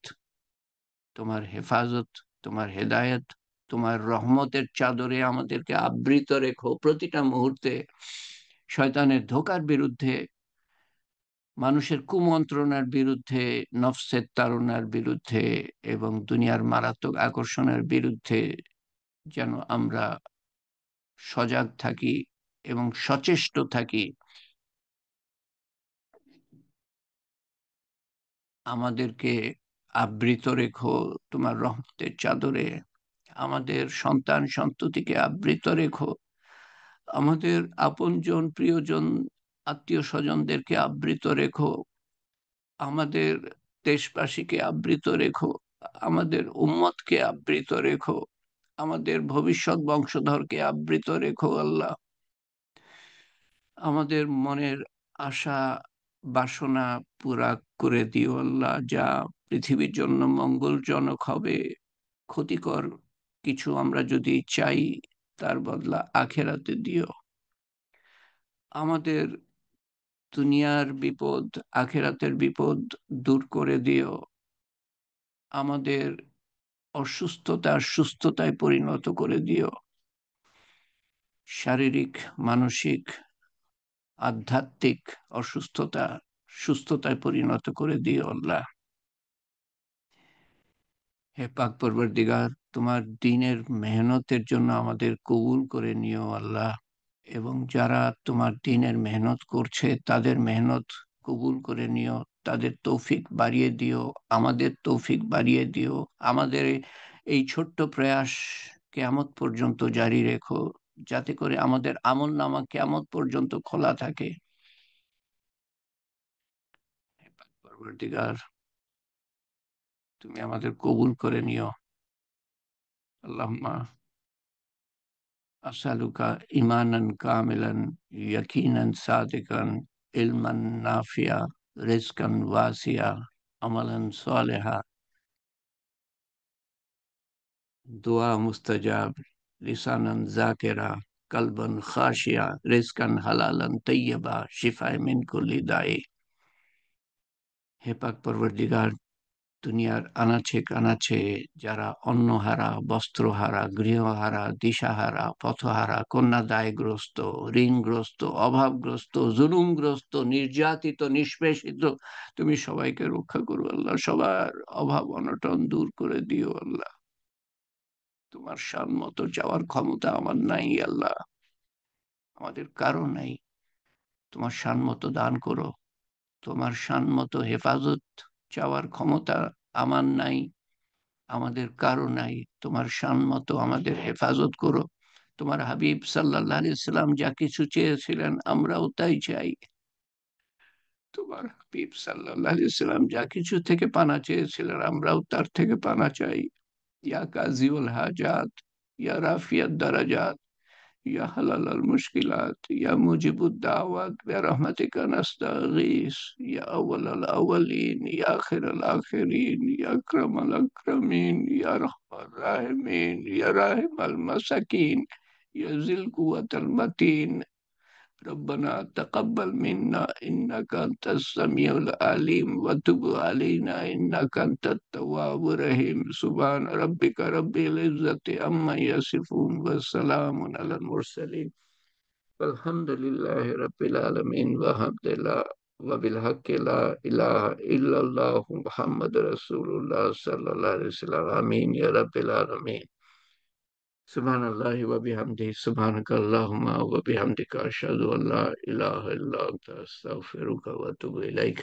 তোমার হেফাজত, তোমার হেদায়েত, তোমার রহমতের চাদরে আমাদেরকে আবৃত রেখো প্রতিটা মুহূর্তে। শয়তানের ধোঁকার বিরুদ্ধে, মানুষের কুমন্ত্রণার বিরুদ্ধে, নফসের তাড়নার বিরুদ্ধে, এবং দুনিয়ার মারাত্মক আকর্ষণের বিরুদ্ধে যেন আমরা সজাগ থাকি এবং সচেষ্ট থাকি। আমাদেরকে আবৃত রেখো তোমার রহমতের চাদরে, আমাদের সন্তান সন্ততিকে আবৃত রেখো, আমাদের আপনজন, প্রিয়জন, আত্মীয় স্বজনদেরকে আবৃত রেখো, আমাদের দেশবাসীকে আবৃত রেখো, আমাদের উম্মতকে আবৃত রেখো, আমাদের ভবিষ্যৎ বংশধরকে আবৃত রেখো আল্লাহ। আমাদের মনের আশা বাসনা পুরা করে দিও আল্লাহ, যা পৃথিবীর জন্য মঙ্গলজনক হবে। ক্ষতিকর কিছু আমরা যদি চাই, তার বদলা আখেরাতে দিও। আমাদের দুনিয়ার বিপদ, আখেরাতের বিপদ দূর করে দিও। আমাদের অসুস্থতা সুস্থতায় পরিণত করে দিও। শারীরিক, মানসিক, আধ্যাত্মিক অসুস্থতা সুস্থতায় পরিণত করে দিও আল্লাহ। হে পাক পরবর্তীগার, তোমার দ্বীনের মেহনতের জন্য আমাদের কবুল করে নিও আল্লাহ, এবং যারা তোমার দ্বীনের মেহনত করছে তাদের মেহনত কবুল করে নিও, তাদের তৌফিক বাড়িয়ে দিও, আমাদের তৌফিক বাড়িয়ে দিও। আমাদের এই ছোট্ট প্রয়াস কিয়ামত পর্যন্ত জারি রেখো, যাতে করে আমাদের আমল নামা কিয়ামত পর্যন্ত খোলা থাকে। হে পাক পরবর্তীগার, তুমি আমাদের কবুল করে নিও। আল্লাহুম্মা আসআলুকা ঈমানান কামিলান, ইয়াকিনান সাদিকান, ইলমান নাফিয়া, রিজকান ওয়াসিয়া, আমালান সালিহা, দোয়া মুস্তাজাব, লিসানান যাকিরা, কলবান খাশিয়া, রিজকান হালালান তাইয়্যিবা, শিফায়ে মিন কুল্লি দাই। হে পাক পরবর্তীগার, দুনিয়ার আনাচে কানাচে যারা অন্নহারা, বস্ত্রহারা, গৃহহারা, দিশাহারা, পথহারা, কন্যাদায়গ্রস্ত, ঋণগ্রস্ত, অভাবগ্রস্ত, জুলুমগ্রস্ত, নির্যাতিত, নিষ্পেষিত, তুমি সবাইকে রক্ষা করো আল্লাহ। সবার অভাব অনটন দূর করে দিও আল্লাহ। তোমার শান মতো যাওয়ার ক্ষমতা আমার নাই আল্লাহ, আমাদের কারো নাই। তোমার শান মতো দান করো, তোমার শান মতো হেফাজত চাওয়ার ক্ষমতা আমার নাই, আমাদের কারো নাই। তোমার শান মতো আমাদের হেফাজত করো। তোমার হাবিব সাল্লাল্লাহু আলাইহি সাল্লাম যা কিছু চেয়েছিলেন আমরাও তাই চাই। তোমার হাবিব সাল্লাল্লাহু আলাইহি সাল্লাম যা কিছু থেকে পানা চেয়েছিলেন আমরাও তার থেকে পানা চাই। ইয়া কাজিউল হাজাত, ইয়া রাফিয়াদ দারাজাত, يا حلال المشكلات، يا مجيب الدعوات، برحمتك نستغيث، يا أول الأولين، يا آخر الآخرين، يا أكرم الأكرمين، يا رحم الراحمين، يا راحم المساكين، يا ذي القوة المتين. ربنا تقبل منا إنك أنت السميع العليم وتب علينا إنك أنت التواب الرحيم. سبحان ربك رب العزة عما يصفون والسلام على المرسلين والحمد لله رب العالمين. وحمد الله وبالحق لا إله إلا الله محمد رسول الله صلى الله عليه وسلم. آمين يا رب العالمين. سبحان الله وبحمده سبحانك اللهم وبحمدك أشهد أن لا إله إلا أنت أستغفرك وأتوب إليك.